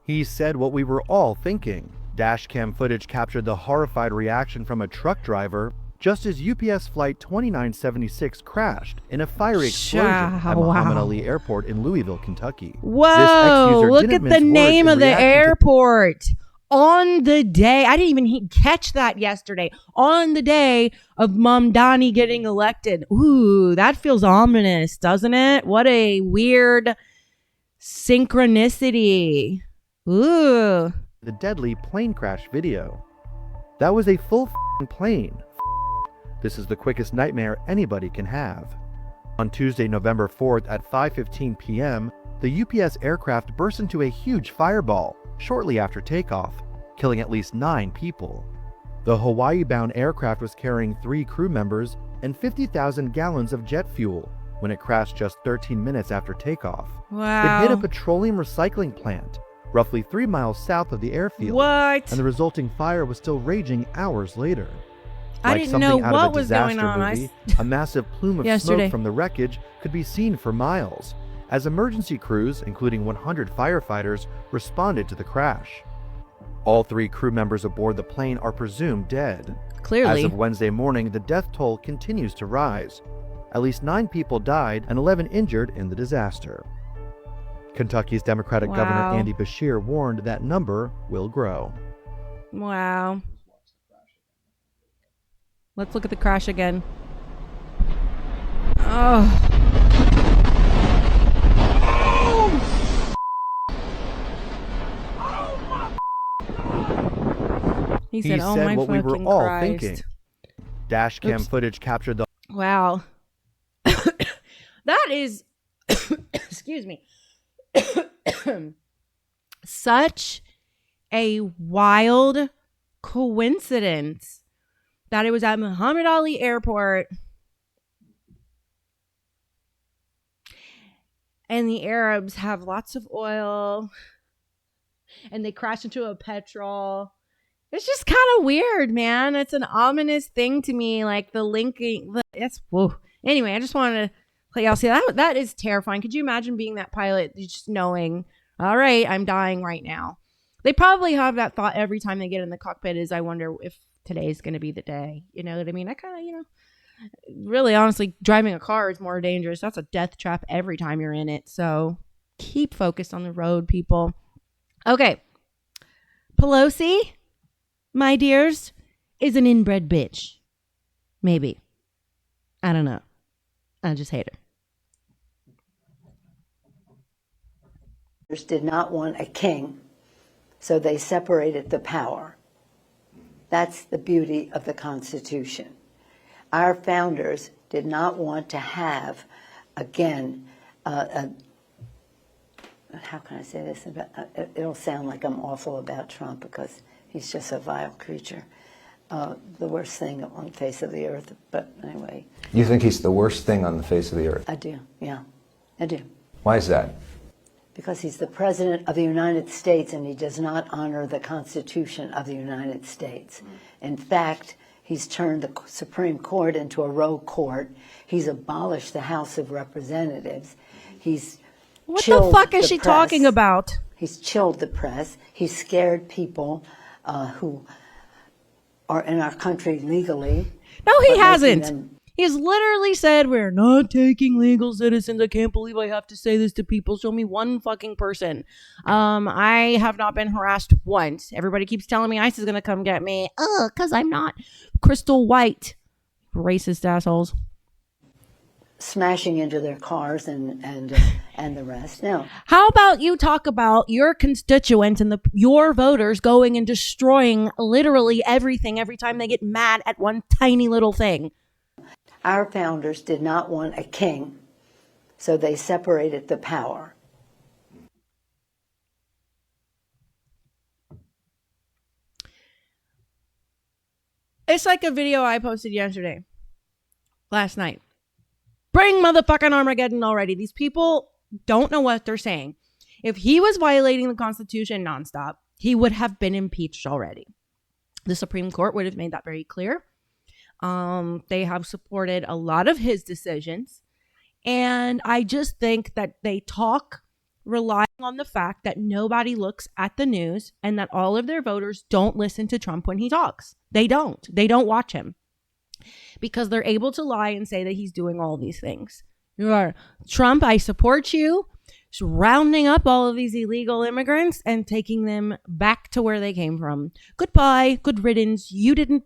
He said what we were all thinking. Dashcam footage captured the horrified reaction from a truck driver just as UPS Flight 2976 crashed in a fiery explosion at Muhammad Ali Airport in Louisville, Kentucky. Whoa, look at the name of the airport. On the day, I didn't even catch that yesterday, on the day of Mamdani getting elected. Ooh, that feels ominous, doesn't it? What a weird synchronicity. Ooh. The deadly plane crash video. That was a full plane. This is the quickest nightmare anybody can have. On Tuesday, November 4th at 5:15 p.m., the UPS aircraft burst into a huge fireball shortly after takeoff, killing at least 9 people. The Hawaii-bound aircraft was carrying 3 crew members and 50,000 gallons of jet fuel when it crashed just 13 minutes after takeoff. Wow. It hit a petroleum recycling plant roughly 3 miles south of the airfield. What? And the resulting fire was still raging hours later. I didn't know what was going on. Movie, a massive plume of smoke from the wreckage could be seen for miles, as emergency crews, including 100 firefighters, responded to the crash. All 3 crew members aboard the plane are presumed dead. Clearly. As of Wednesday morning, the death toll continues to rise. At least 9 people died and 11 injured in the disaster. Kentucky's Democratic Governor Andy Beshear warned that number will grow. Wow. Let's look at the crash again. Oh. He He said, "Oh said my what we were fucking all Christ." thinking. Dash cam Oops. footage captured the Wow. That is, excuse me, such a wild coincidence that it was at Muhammad Ali Airport and the Arabs have lots of oil and they crash into a petrol. It's just kind of weird, man. It's an ominous thing to me, like the linking. That's whoa. Anyway, I just wanted to let y'all see that. That is terrifying. Could you imagine being that pilot, just knowing, all right, I'm dying right now? They probably have that thought every time they get in the cockpit. Is I wonder if today's going to be the day. You know what I mean? I kind of, really honestly, driving a car is more dangerous. That's a death trap every time you're in it. So keep focused on the road, people. Okay, Pelosi, my dears, is an inbred bitch. Maybe. I don't know. I just hate her. Did not want a king, so they separated the power. That's the beauty of the Constitution. Our founders did not want to have, again, how can I say this? It'll sound like I'm awful about Trump because he's just a vile creature. The worst thing on the face of the earth. But anyway. You think he's the worst thing on the face of the earth? I do, yeah. I do. Why is that? Because he's the President of the United States and he does not honor the Constitution of the United States. In fact, he's turned the Supreme Court into a rogue court. He's abolished the House of Representatives. He's What the fuck is she press. talking about? He's chilled the press. He's scared people who are in our country legally. No, he but making hasn't. them- He's literally said, we're not taking legal citizens. I can't believe I have to say this to people. Show me one fucking person. I have not been harassed once. Everybody keeps telling me ICE is going to come get me. Because I'm not crystal white. Racist assholes. smashing into their cars and the rest. No. How about you talk about your constituents and your voters going and destroying literally everything every time they get mad at one tiny little thing? Our founders did not want a king, so they separated the power. It's like a video I posted last night. Bring motherfucking Armageddon already. These people don't know what they're saying. If he was violating the Constitution nonstop, he would have been impeached already. The Supreme Court would have made that very clear. They have supported a lot of his decisions. And I just think that they talk relying on the fact that nobody looks at the news and that all of their voters don't listen to Trump when he talks. They don't watch him because they're able to lie and say that he's doing all these things. You are Trump. I support you. Just rounding up all of these illegal immigrants and taking them back to where they came from. Goodbye. Good riddance. You didn't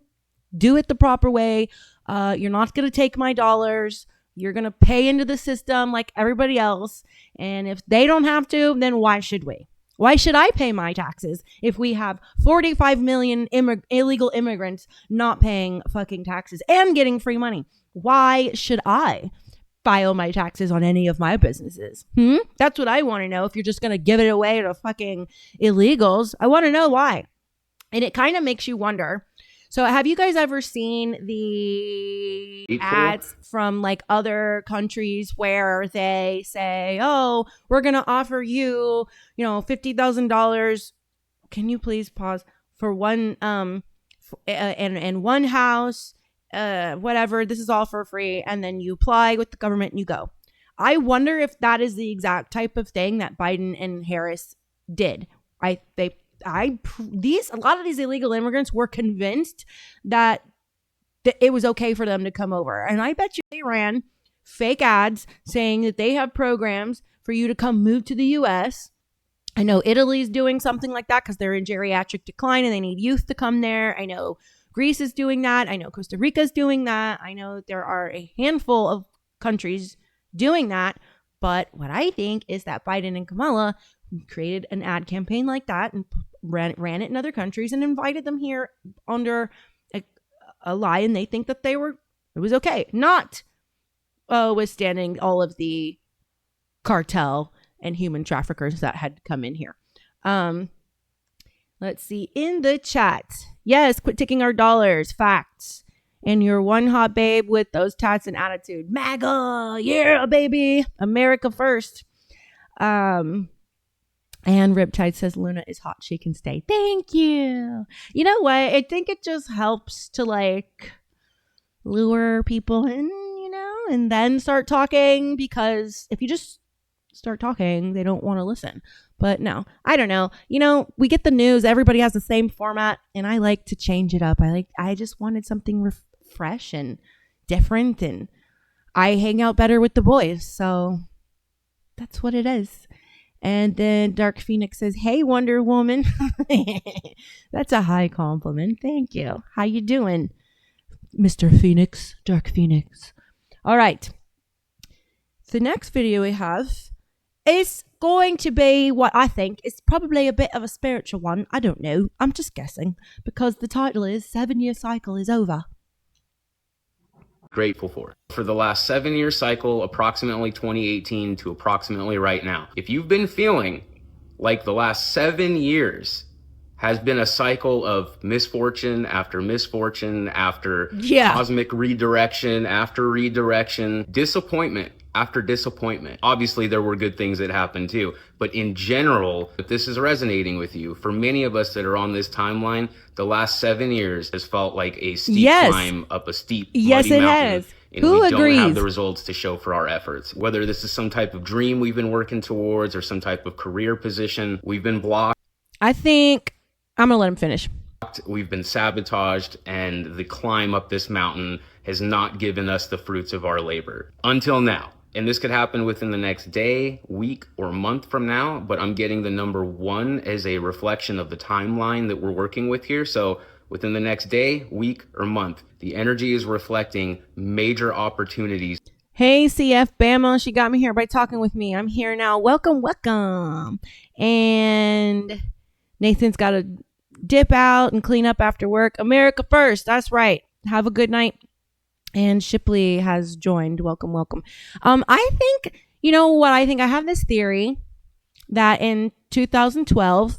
do it the proper way. You're not going to take my dollars. You're going to pay into the system like everybody else. And if they don't have to, then why should we? Why should I pay my taxes if we have 45 million illegal immigrants not paying fucking taxes and getting free money? Why should I file my taxes on any of my businesses? That's what I want to know. If you're just going to give it away to fucking illegals, I want to know why. And it kind of makes you wonder. So have you guys ever seen the ads from like other countries where they say, oh, we're going to offer you, $50,000. Can you please pause for one, and one house, whatever. This is all for free. And then you apply with the government and you go. I wonder if that is the exact type of thing that Biden and Harris did. A lot of these illegal immigrants were convinced that it was okay for them to come over. And I bet you they ran fake ads saying that they have programs for you to come move to the U.S. I know Italy's doing something like that because they're in geriatric decline and they need youth to come there. I know Greece is doing that. I know Costa Rica's doing that. I know there are a handful of countries doing that. But what I think is that Biden and Kamala created an ad campaign like that and ran it in other countries and invited them here under a lie, and they think that it was okay. Not withstanding all of the cartel and human traffickers that had come in here. Let's see in the chat. Yes, quit taking our dollars. Facts. And you're one hot babe with those tats and attitude. MAGA, yeah, baby. America first. And Riptide says Luna is hot. She can stay. Thank you. You know what? I think it just helps to like lure people in, you know, and then start talking, because if you just start talking, they don't want to listen. But no, I don't know. You know, we get the news. Everybody has the same format, and I like to change it up. I just wanted something fresh and different, and I hang out better with the boys. So that's what it is. And then Dark Phoenix says, "Hey, Wonder Woman." That's a high compliment. Thank you. How you doing, Mr. Phoenix? Dark Phoenix. All right. The next video we have is going to be what I think is probably a bit of a spiritual one. I don't know. I'm just guessing, because the title is 7-Year Cycle is Over. Grateful for the last 7-year cycle, approximately 2018 to approximately right now. If you've been feeling like the last 7 years has been a cycle of misfortune after misfortune after cosmic redirection after redirection, disappointment after disappointment. Obviously, there were good things that happened too, but in general, if this is resonating with you, for many of us that are on this timeline, the last 7 years has felt like a steep climb up a steep, muddy mountain. Has. And Who we agrees? don't have the results to show for our efforts. Whether this is some type of dream we've been working towards or some type of career position, we've been blocked. I think I'm going to let him finish. We've been sabotaged, and the climb up this mountain has not given us the fruits of our labor until now. And this could happen within the next day, week, or month from now, but I'm getting the number 1 as a reflection of the timeline that we're working with here. So within the next day, week, or month, the energy is reflecting major opportunities. Hey, CF Bama, she got me here by talking with me. I'm here now. Welcome, welcome. And Nathan's got to dip out and clean up after work. America first. That's right. Have a good night. And Shipley has joined. Welcome, welcome. I think, you know what I think? I have this theory that in 2012,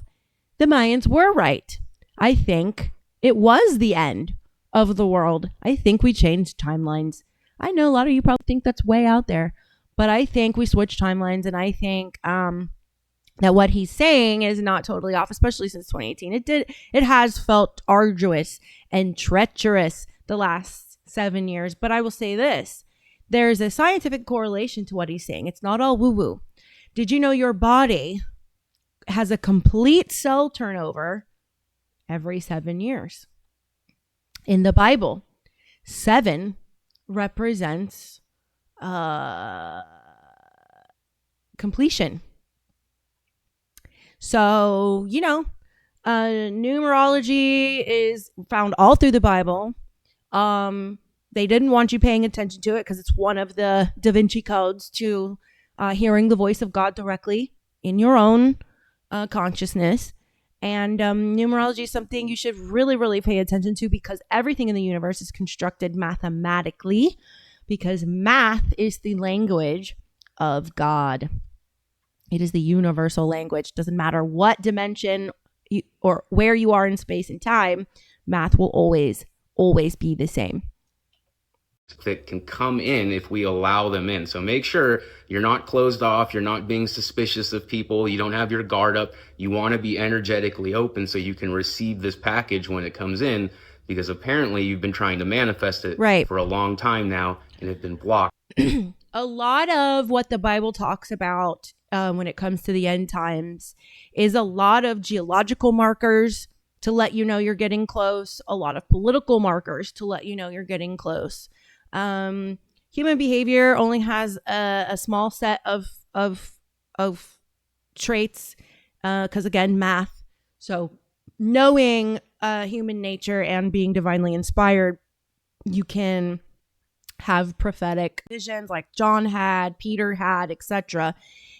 the Mayans were right. I think it was the end of the world. I think we changed timelines. I know a lot of you probably think that's way out there, but I think we switched timelines, and I think that what he's saying is not totally off, especially since 2018. It has felt arduous and treacherous the last 7 years, but I will say this. There's a scientific correlation to what he's saying. It's not all woo-woo. Did you know your body has a complete cell turnover every 7 years? In the Bible, 7 represents completion. So, you know, numerology is found all through the Bible. They didn't want you paying attention to it because it's one of the Da Vinci codes to hearing the voice of God directly in your own consciousness. And numerology is something you should really, really pay attention to, because everything in the universe is constructed mathematically, because math is the language of God. It is the universal language. Doesn't matter what dimension or where you are in space and time, math will always be the same. That can come in if we allow them in. So make sure you're not closed off. You're not being suspicious of people. You don't have your guard up. You want to be energetically open so you can receive this package when it comes in, because apparently you've been trying to manifest it for a long time now and have been blocked. A lot of what the Bible talks about when it comes to the end times is a lot of geological markers to let you know you're getting close, a lot of political markers to let you know you're getting close. Human behavior only has a small set of traits, because again, math. So knowing human nature and being divinely inspired, you can have prophetic visions like John had, Peter had, etc.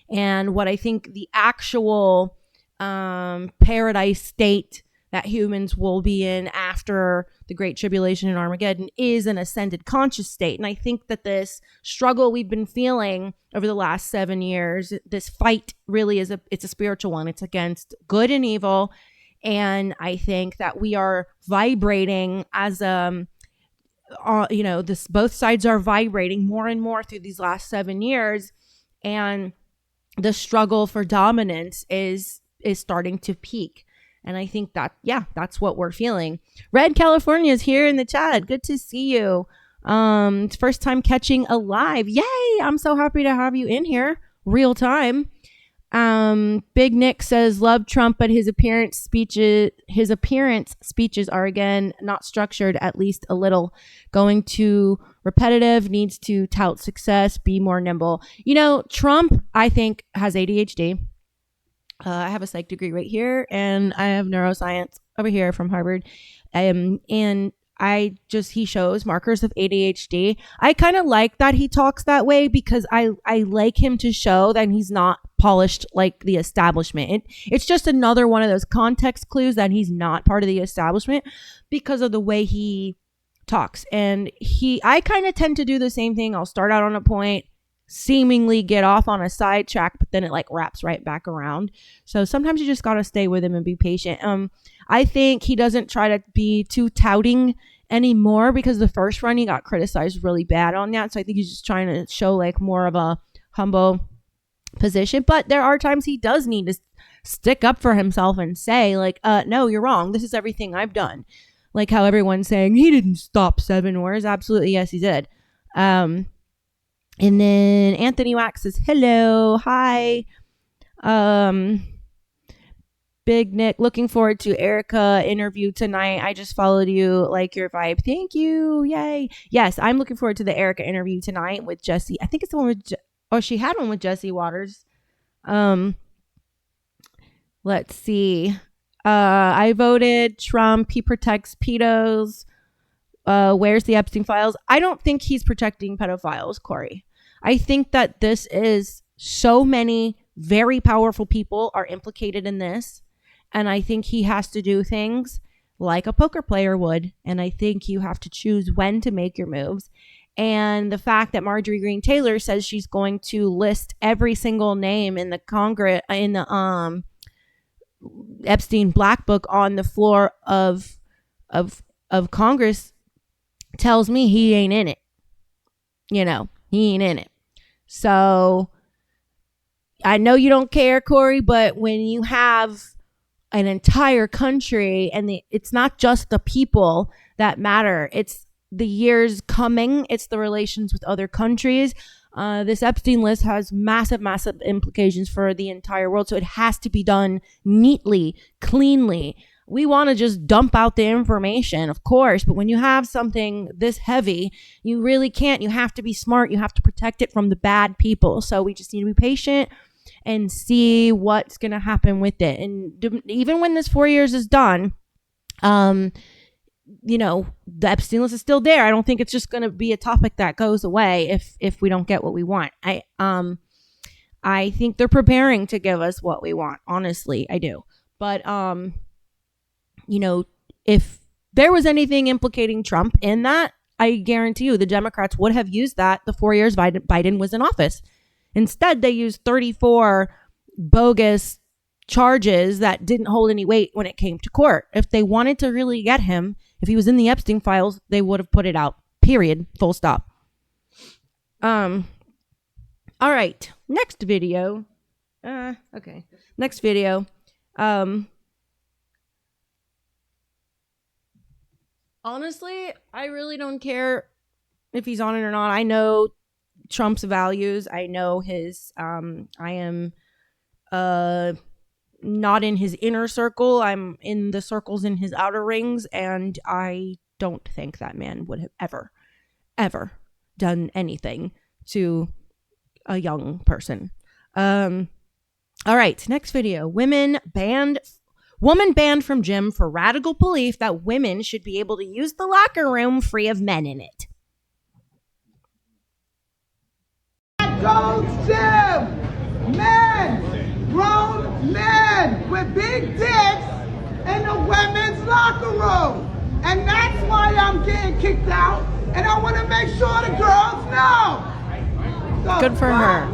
And what I think the actual paradise state that humans will be in after the Great Tribulation and Armageddon is an ascended conscious state. And I think that this struggle we've been feeling over the last 7 years, this fight really it's a spiritual one. It's against good and evil. And I think that we are vibrating as both sides are vibrating more and more through these last 7 years. And the struggle for dominance is starting to peak. And I think that, that's what we're feeling. Red California is here in the chat. Good to see you. It's first time catching a live. Yay! I'm so happy to have you in here. Real time. Big Nick says, love Trump, but his appearance speeches are again not structured, at least a little. Going too repetitive, needs to tout success, be more nimble. Trump, I think, has ADHD. I have a psych degree right here, and I have neuroscience over here from Harvard. And he shows markers of ADHD. I kind of like that he talks that way because I like him to show that he's not polished like the establishment. It's just another one of those context clues that he's not part of the establishment because of the way he talks. And I kind of tend to do the same thing. I'll start out on a point, seemingly get off on a sidetrack, but then it wraps right back around. So sometimes you just got to stay with him and be patient. I think he doesn't try to be too touting anymore because the first run he got criticized really bad on that. So I think he's just trying to show more of a humble position. But there are times he does need to stick up for himself and say no, you're wrong. This is everything I've done. Like how everyone's saying he didn't stop 7 wars. Absolutely. Yes, he did. And then Anthony Wax says, hello, hi. Big Nick, looking forward to Erica interview tonight. I just followed you, like your vibe. Thank you. Yay. Yes, I'm looking forward to the Erica interview tonight with Jesse. I think it's the one with, she had one with Jesse Waters. Let's see. I voted Trump. He protects pedos. Where's the Epstein files? I don't think he's protecting pedophiles, Corey. I think that this is so many very powerful people are implicated in this. And I think he has to do things like a poker player would. And I think you have to choose when to make your moves. And the fact that Marjorie Greene Taylor says she's going to list every single name in the Epstein Black Book on the floor of Congress tells me he ain't in it. He ain't in it. So I know you don't care, Corey, but when you have an entire country and it's not just the people that matter, it's the years coming, it's the relations with other countries. This Epstein list has massive, massive implications for the entire world. So it has to be done neatly, cleanly. We want to just dump out the information, of course, but when you have something this heavy, you really can't. You have to be smart. You have to protect it from the bad people. So we just need to be patient and see what's going to happen with it. And even when this 4 years is done, the Epstein list is still there. I don't think it's just going to be a topic that goes away if we don't get what we want. I think they're preparing to give us what we want. Honestly, I do. But, if there was anything implicating Trump in that, I guarantee you the Democrats would have used that the 4 years Biden was in office. Instead, they used 34 bogus charges that didn't hold any weight when it came to court. If they wanted to really get him, if he was in the Epstein files, they would have put it out. Period. Full stop. All right. Next video. Okay. Next video. Honestly, I really don't care if he's on it or not. I know Trump's values. I know his, I am not in his inner circle. I'm in the circles in his outer rings. And I don't think that man would have ever done anything to a young person. All right, next video. Woman banned from gym for radical belief that women should be able to use the locker room free of men in it. Don't gym! Men! Grown men! with big dicks in the women's locker room. And that's why I'm getting kicked out. And I want to make sure the girls know. Good for her.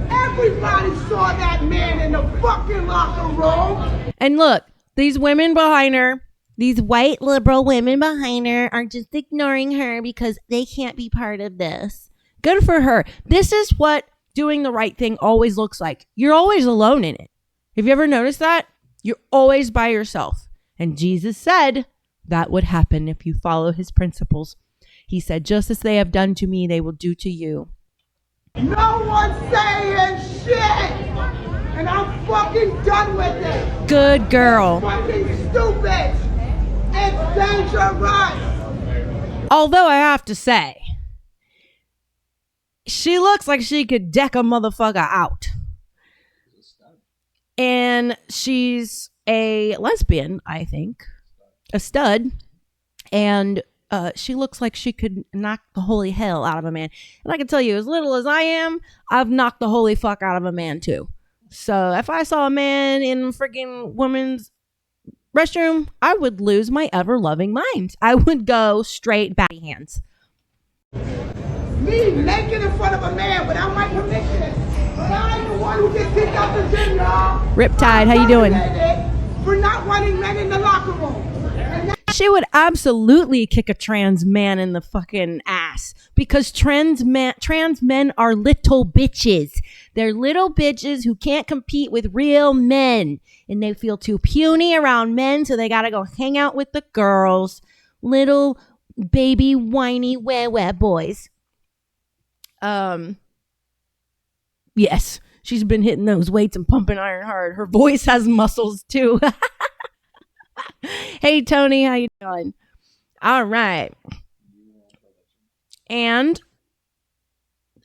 Everybody saw that man in the fucking locker room. And look, these women behind her, these white liberal women behind her are just ignoring her because they can't be part of this. Good for her. This is what doing the right thing always looks like. You're always alone in it. Have you ever noticed that? You're always by yourself. And Jesus said that would happen if you follow his principles. He said, just as they have done to me, they will do to you. No one's saying shit. And I'm fucking done with it. Good girl. It's fucking stupid. It's dangerous. Although I have to say, she looks like she could deck a motherfucker out. And she's a lesbian, I think. A stud. And she looks like she could knock the holy hell out of a man. And I can tell you, as little as I am, I've knocked the holy fuck out of a man too. So if I saw a man in freaking women's restroom, I would lose my ever-loving mind. I would go straight batty hands. Me naked in front of a man without my permission. But I ain't the one who gets kicked out the gym, y'all. Riptide, how you doing? For not wanting men in the locker room. She would absolutely kick a trans man in the fucking ass because trans men are little bitches. They're little bitches who can't compete with real men, and they feel too puny around men, so they gotta go hang out with the girls, little baby whiny wah boys. Yes, she's been hitting those weights and pumping iron hard. Her voice has muscles too. Hey Tony, how you doing? All right. And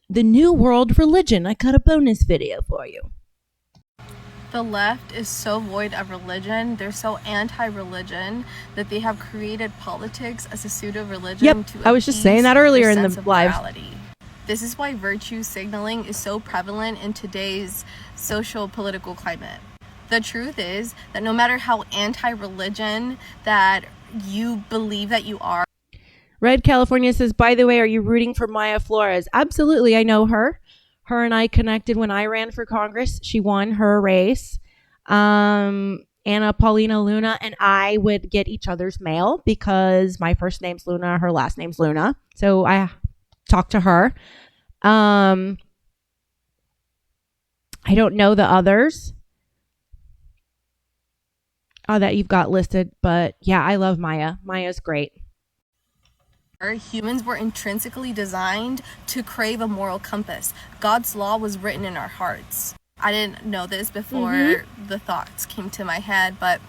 the New World Religion. I got a bonus video for you. The left is so void of religion. They're so anti-religion that they have created politics as a pseudo-religion. Yep, to I was just saying that earlier in the live. Morality. This is why virtue signaling is so prevalent in today's social political climate. The truth is that no matter how anti-religion that you believe that you are. Red California says, by the way, are you rooting for Maya Flores? Absolutely. I know her. Her and I connected when I ran for Congress. She won her race. Anna Paulina Luna and I would get each other's mail because my first name's Luna, her last name's Luna. So I talked to her. I don't know the others that you've got listed, but yeah, I love Maya. Maya's great. Humans were intrinsically designed to crave a moral compass. God's law was written in our hearts. I didn't know this before the thoughts came to my head, but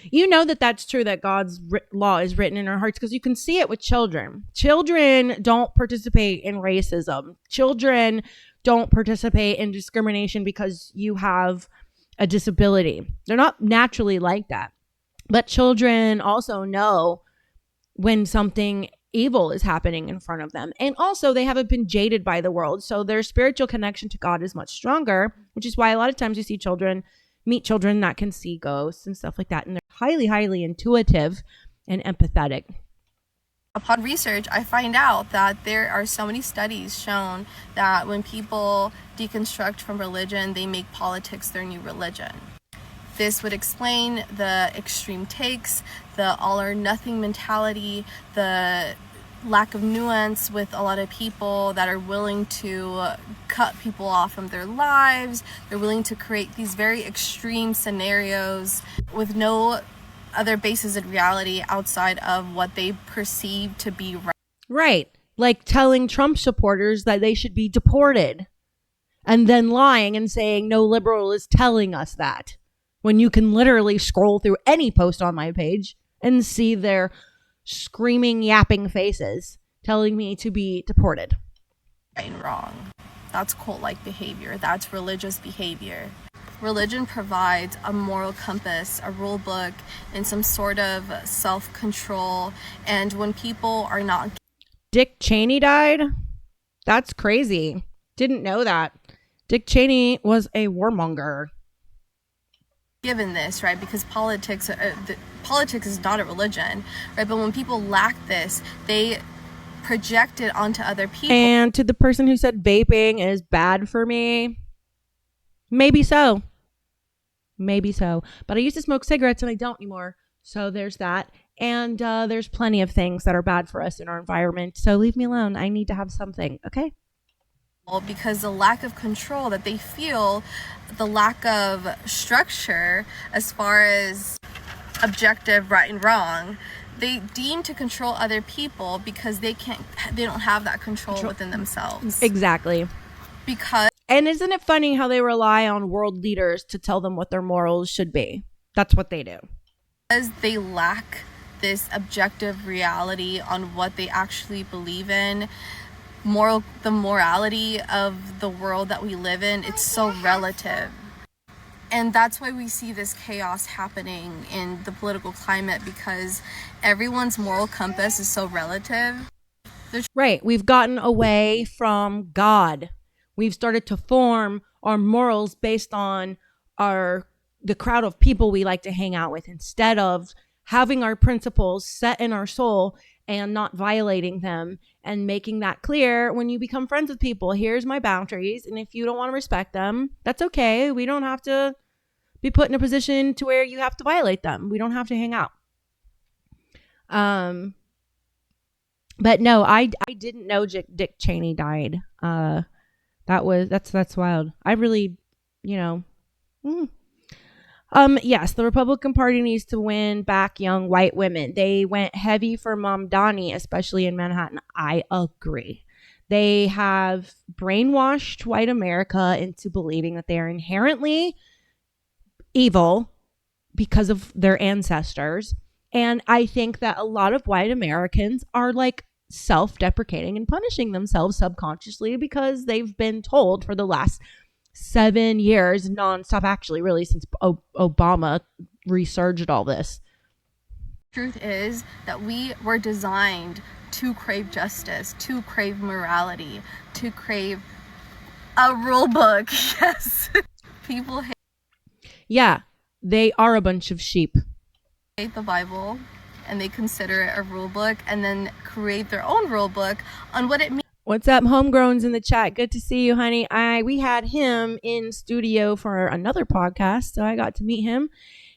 you know that that's true, that God's law is written in our hearts, because you can see it with children. Children don't participate in racism. Children don't participate in discrimination because you have a disability. They're not naturally like that. But children also know when something evil is happening in front of them. And also they haven't been jaded by the world. So their spiritual connection to God is much stronger, which is why a lot of times you see meet children that can see ghosts and stuff like that. And they're highly, highly intuitive and empathetic. Upon research, I find out that there are so many studies shown that when people deconstruct from religion, they make politics their new religion. This would explain the extreme takes, the all or nothing mentality, the lack of nuance with a lot of people that are willing to cut people off from their lives. They're willing to create these very extreme scenarios with no other basis in reality outside of what they perceive to be right. Right. Like telling Trump supporters that they should be deported and then lying and saying no liberal is telling us that, when you can literally scroll through any post on my page and see their screaming, yapping faces telling me to be deported. Right and wrong. That's cult-like behavior. That's religious behavior. Religion provides a moral compass, a rule book, and some sort of self-control. And when people are not... Dick Cheney died? That's crazy. Didn't know that. Dick Cheney was a warmonger. Given this, right, because politics is not a religion, right? But when people lack this, they project it onto other people. And to the person who said vaping is bad for me, maybe so. Maybe so. But I used to smoke cigarettes and I don't anymore. So there's that. And there's plenty of things that are bad for us in our environment. So leave me alone. I need to have something. Okay? Because the lack of control that they feel, the lack of structure as far as objective right and wrong, they deem to control other people because they don't have that control within themselves. Exactly. And isn't it funny how they rely on world leaders to tell them what their morals should be? That's what they do. Because they lack this objective reality on what they actually believe in, the morality of the world that we live in, it's so relative. And that's why we see this chaos happening in the political climate, because everyone's moral compass is so relative. Right. We've gotten away from God. We've started to form our morals based on the crowd of people we like to hang out with, instead of having our principles set in our soul and not violating them and making that clear when you become friends with people. Here's my boundaries. And if you don't want to respect them, that's okay. We don't have to be put in a position to where you have to violate them. We don't have to hang out. But no, I didn't know Dick Cheney died. That's wild. I really, yes, the Republican Party needs to win back young white women. They went heavy for Mamdani, especially in Manhattan. I agree. They have brainwashed white America into believing that they are inherently evil because of their ancestors. And I think that a lot of white Americans are like self-deprecating and punishing themselves subconsciously because they've been told for the last 7 years nonstop, actually, really, since Obama resurged all this. Truth is that we were designed to crave justice, to crave morality, to crave a rule book. Yes. People hate. Yeah, they are a bunch of sheep. Hate the Bible, and they consider it a rule book, and then create their own rule book on what it means. What's up, Homegrown's in the chat? Good to see you, honey. We had him in studio for another podcast, so I got to meet him.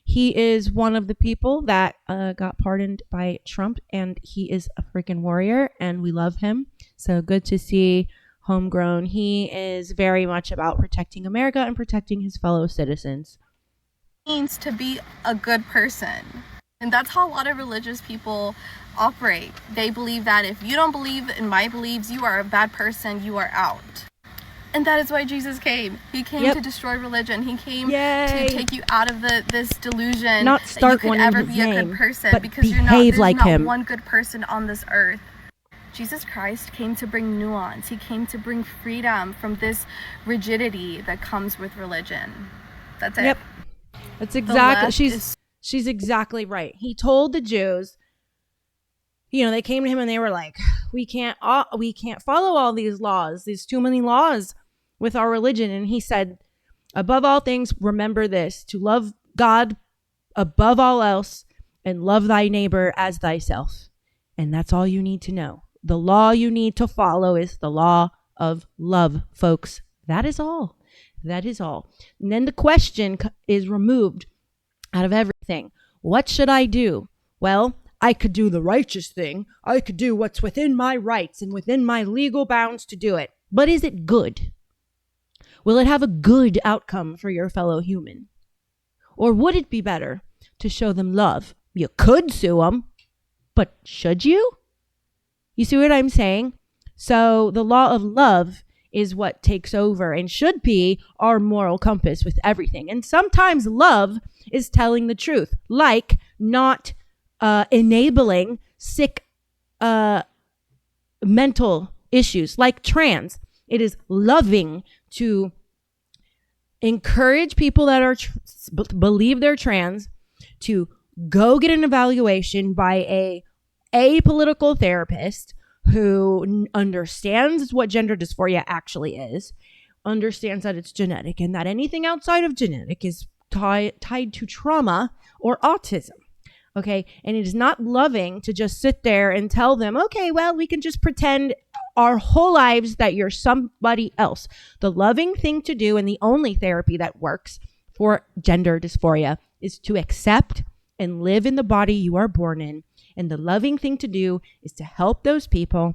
He is one of the people that got pardoned by Trump, and he is a freaking warrior, and we love him. So good to see Homegrown. He is very much about protecting America and protecting his fellow citizens. Means to be a good person. And that's how a lot of religious people operate. They believe that if you don't believe in my beliefs, you are a bad person, you are out. And that is why Jesus came. He came to destroy religion. He came to take you out of this delusion not start that you could one ever in his be a name, good person, but because behave like there's him. not one good person on this earth. Jesus Christ came to bring nuance. He came to bring freedom from this rigidity that comes with religion. That's it. Yep. That's exactly, she's exactly right. He told the Jews, they came to him and they were like, we can't follow all these laws. There's too many laws with our religion. And he said, above all things, remember this, to love God above all else and love thy neighbor as thyself. And that's all you need to know. The law you need to follow is the law of love, folks. That is all. That is all. And then the question is removed out of everything. What should I do? Well, I could do the righteous thing. I could do what's within my rights and within my legal bounds to do it. But is it good? Will it have a good outcome for your fellow human? Or would it be better to show them love? You could sue them, but should you? You see what I'm saying? So the law of love is what takes over and should be our moral compass with everything. And sometimes love is telling the truth, like not enabling sick mental issues like trans. It is loving to encourage people that are believe they're trans to go get an evaluation by a apolitical therapist who understands what gender dysphoria actually is, understands that it's genetic and that anything outside of genetic is tied to trauma or autism. Okay. And it is not loving to just sit there and tell them, okay, well, we can just pretend our whole lives that you're somebody else. The loving thing to do, and the only therapy that works for gender dysphoria, is to accept and live in the body you are born in. And the loving thing to do is to help those people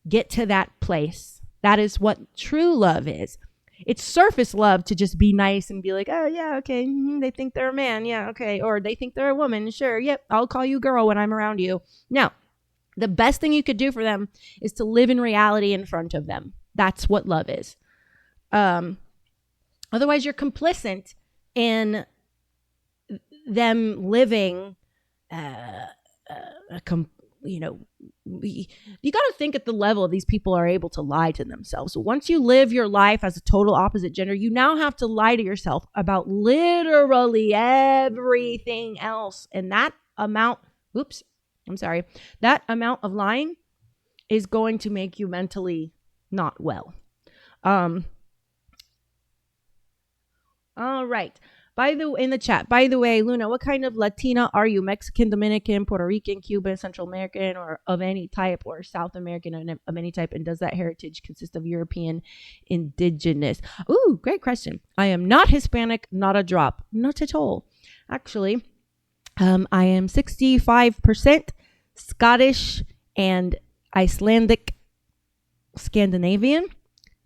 get to that place. That is what true love is. It's surface love to just be nice and be like, oh, yeah, okay, they think they're a man, yeah, okay, or they think they're a woman, sure, yep, I'll call you girl when I'm around you. No, the best thing you could do for them is to live in reality in front of them. That's what love is. Otherwise, you're complicit in them living, you got to think at the level these people are able to lie to themselves. So once you live your life as a total opposite gender, you now have to lie to yourself about literally everything else. And that amount of lying is going to make you mentally not well. All right. In the chat, by the way, Luna, what kind of Latina are you? Mexican, Dominican, Puerto Rican, Cuban, Central American, or of any type, or South American of any type? And does that heritage consist of European, indigenous? Ooh, great question. I am not Hispanic, not a drop. Not at all. Actually, I am 65% Scottish and Icelandic Scandinavian,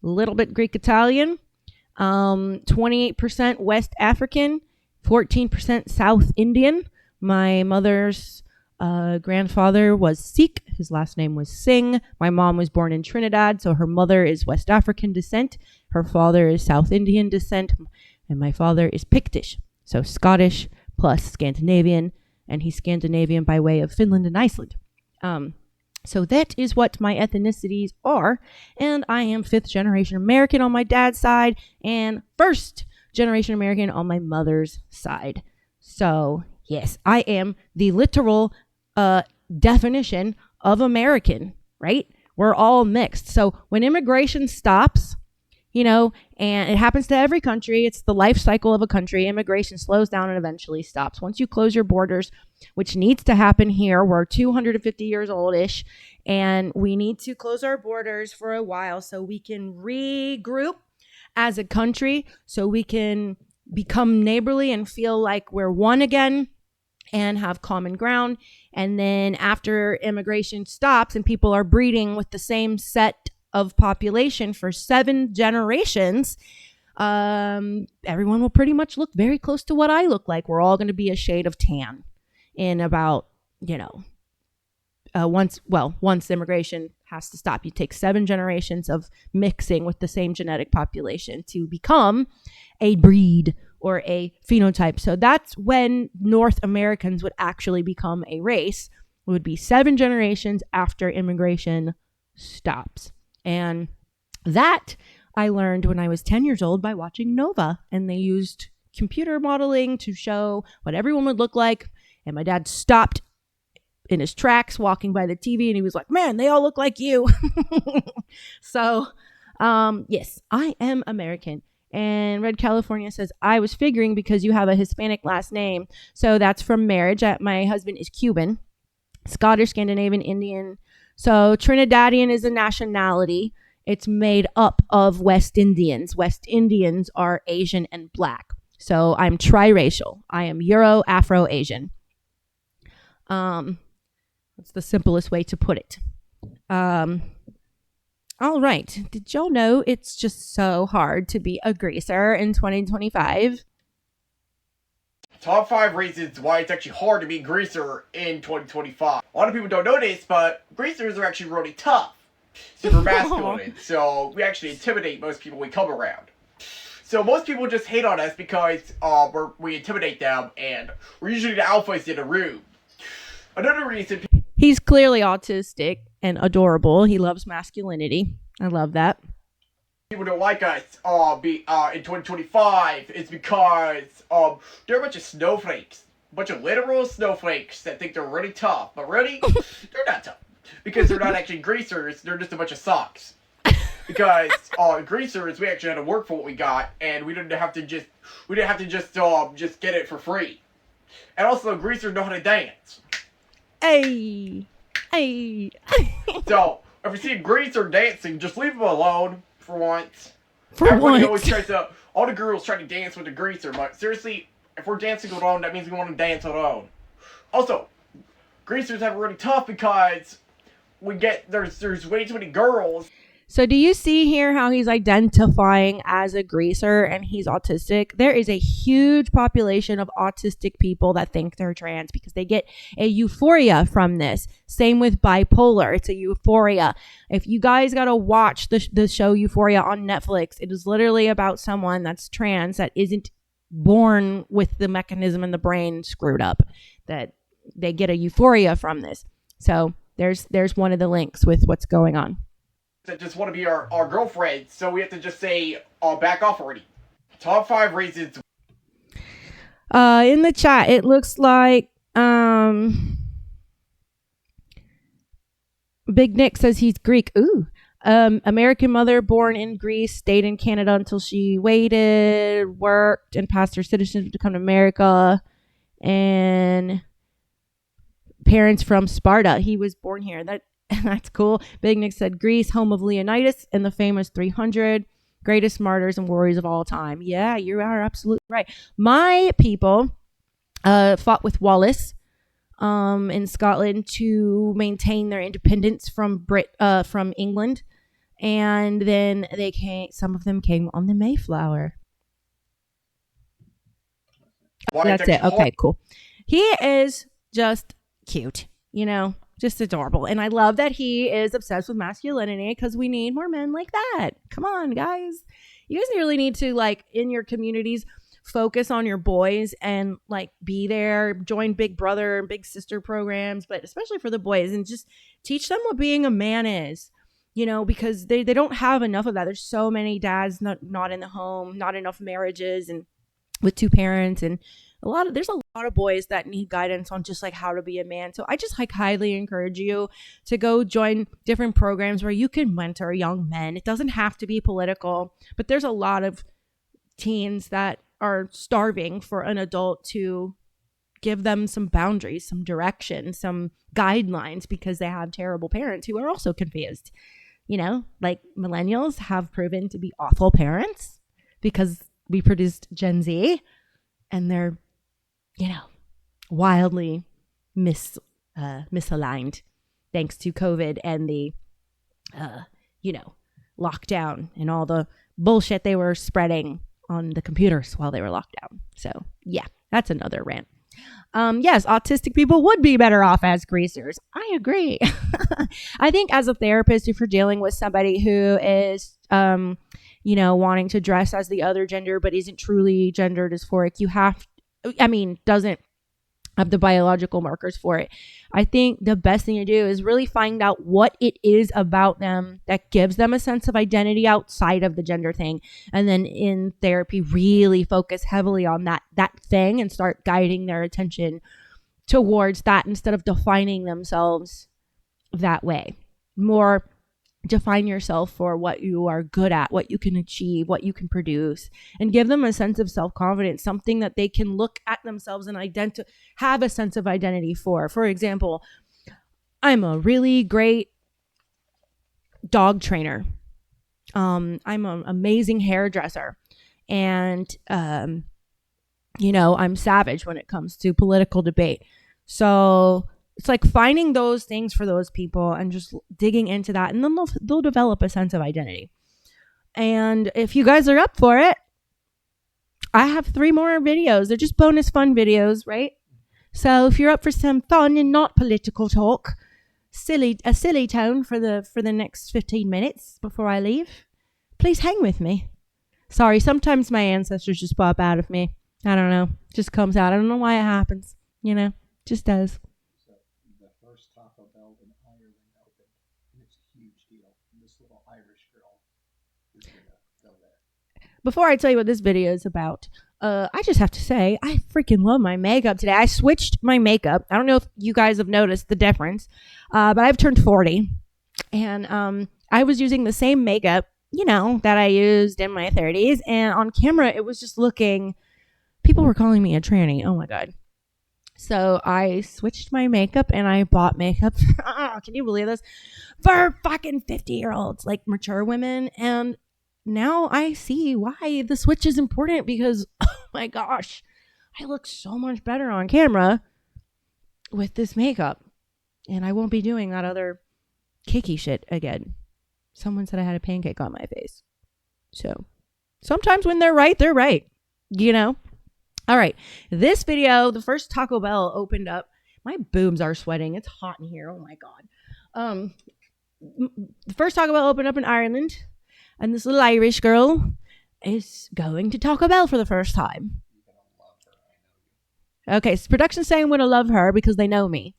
a little bit Greek Italian. 28% West African, 14% South Indian. My mother's grandfather was Sikh. His last name was Singh. My mom was born in Trinidad, so her mother is West African descent. Her father is South Indian descent, and my father is Pictish, so Scottish plus Scandinavian, and he's Scandinavian by way of Finland and Iceland. So that is what my ethnicities are. And I am 5th generation American on my dad's side and 1st generation American on my mother's side. So yes, I am the literal definition of American, right? We're all mixed. So when immigration stops, and it happens to every country, it's the life cycle of a country. Immigration slows down and eventually stops. Once you close your borders, which needs to happen here, we're 250 years old-ish, and we need to close our borders for a while so we can regroup as a country, so we can become neighborly and feel like we're one again and have common ground. And then after immigration stops and people are breeding with the same set of population for 7 generations, everyone will pretty much look very close to what I look like. We're all going to be a shade of tan in about, once immigration has to stop. You take 7 generations of mixing with the same genetic population to become a breed or a phenotype. So that's when North Americans would actually become a race. It would be 7 generations after immigration stops. And that I learned when I was 10 years old by watching Nova, and they used computer modeling to show what everyone would look like. And my dad stopped in his tracks walking by the TV and he was like, man, they all look like you. So, yes, I am American. And Red California says, I was figuring because you have a Hispanic last name. So that's from marriage. My husband is Cuban, Scottish, Scandinavian, Indian. So Trinidadian is a nationality. It's made up of West Indians. West Indians are Asian and Black. So I'm triracial. I am Euro, Afro, Asian. That's the simplest way to put it. All right. Did y'all know it's just so hard to be a greaser in 2025? Top 5 reasons why it's actually hard to be a greaser in 2025. A lot of people don't know this, but greasers are actually really tough. Super masculine. So we actually intimidate most people we come around. So most people just hate on us because we intimidate them and we're usually the alphas in the room. Another reason... He's clearly autistic and adorable. He loves masculinity. I love that. People don't like us in 2025 is because they're a bunch of snowflakes. A bunch of literal snowflakes that think they're really tough. But really, they're not tough. Because they're not actually greasers, they're just a bunch of socks. because greasers, we actually had to work for what we got, and we didn't have to just get it for free. And also, greasers know how to dance. Hey. So if you see a greaser dancing, just leave them alone for once. All the girls try to dance with the greaser, but seriously, if we're dancing alone, that means we want to dance alone. Also, greasers have it really tough because there's way too many girls. So do you see here how he's identifying as a greaser and he's autistic? There is a huge population of autistic people that think they're trans because they get a euphoria from this. Same with bipolar. It's a euphoria. If you guys got to watch the show Euphoria on Netflix, it is literally about someone that's trans that isn't born with the mechanism in the brain screwed up, that they get a euphoria from this. So there's one of the links with what's going on. That just want to be our girlfriend, so we have to just say, back off already. Top 5 reasons. In the chat, it looks like Big Nick says he's Greek. Ooh. American mother born in Greece, stayed in Canada until she waited, worked, and passed her citizenship to come to America. And parents from Sparta. He was born here. That's cool. Big Nick said Greece, home of Leonidas and the famous 300 greatest martyrs and warriors of all time. Yeah, you are absolutely right. My people fought with Wallace in Scotland to maintain their independence from England, and then some of them came on the Mayflower. That's it. Okay, cool. He is just cute, just adorable. And I love that he is obsessed with masculinity because we need more men like that. Come on, guys. You guys really need to, in your communities, focus on your boys and, be there, join Big Brother and Big Sister programs, but especially for the boys, and just teach them what being a man is, because they don't have enough of that. There's so many dads not in the home, not enough marriages and with two parents, and there's a lot of boys that need guidance on just how to be a man. So I just highly encourage you to go join different programs where you can mentor young men. It doesn't have to be political, but there's a lot of teens that are starving for an adult to give them some boundaries, some direction, some guidelines, because they have terrible parents who are also confused. Millennials have proven to be awful parents because we produced Gen Z, and they're wildly misaligned thanks to COVID and the, lockdown and all the bullshit they were spreading on the computers while they were locked down. So yeah, that's another rant. Yes, autistic people would be better off as greasers. I agree. I think as a therapist, if you're dealing with somebody who is, wanting to dress as the other gender, but isn't truly gender dysphoric, doesn't have the biological markers for it. I think the best thing to do is really find out what it is about them that gives them a sense of identity outside of the gender thing. And then in therapy, really focus heavily on that thing and start guiding their attention towards that instead of defining themselves that way. More define yourself for what you are good at, what you can achieve, what you can produce, and give them a sense of self-confidence, something that they can look at themselves and have a sense of identity for. For example, I'm a really great dog trainer. I'm an amazing hairdresser, and I'm savage when it comes to political debate. So it's finding those things for those people and just digging into that, and then they'll develop a sense of identity. And if you guys are up for it, I have 3 more videos. They're just bonus fun videos, right? So if you're up for some fun and not political talk, a silly tone for the next 15 minutes before I leave, please hang with me. Sorry, sometimes my ancestors just pop out of me. I don't know. Just comes out. I don't know why it happens. Just does. Taco Bell in Ireland opened, and it's a huge deal. And this little Irish girl is gonna go there. Before I tell you what this video is about, I just have to say I freaking love my makeup today. I switched my makeup. I don't know if you guys have noticed the difference, but I've turned 40, and I was using the same makeup that I used in my 30s. And on camera, it was just looking, people were calling me a tranny. Oh my God. So I switched my makeup and I bought makeup. Can you believe this? For fucking 50-year-olds, like mature women. And now I see why the switch is important because, oh my gosh, I look so much better on camera with this makeup. And I won't be doing that other kicky shit again. Someone said I had a pancake on my face. So sometimes when they're right, they're right. All right. This video, the first Taco Bell opened up. My boobs are sweating. It's hot in here. Oh my God. The first Taco Bell opened up in Ireland. And this little Irish girl is going to Taco Bell for the first time. Okay. So production's saying I'm going to love her because they know me.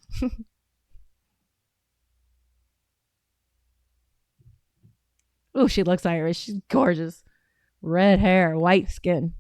Oh, she looks Irish. She's gorgeous. Red hair, white skin.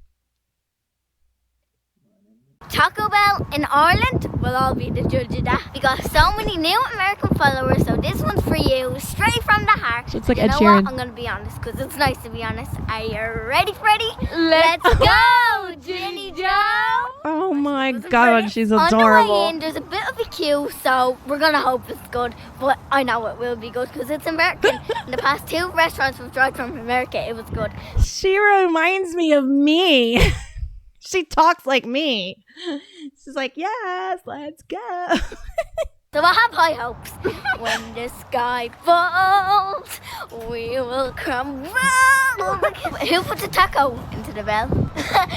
Taco Bell in Ireland will all be the judge of that. We got so many new American followers, so this one's for you, straight from the heart. So it's like you Ed know Sheeran. what? I'm going to be honest, because it's nice to be honest. Are you ready, Freddie? Let's go, Ginny Joe! Oh my God, she's adorable. On the way in, there's a bit of a queue, so we're going to hope it's good. But I know it will be good, because it's American. In the past 2 restaurants we've tried from America, it was good. She reminds me of me. She talks like me. She's like, yes, let's go. So I have high hopes. When the sky falls, we will crumble. Who put the taco into the bell?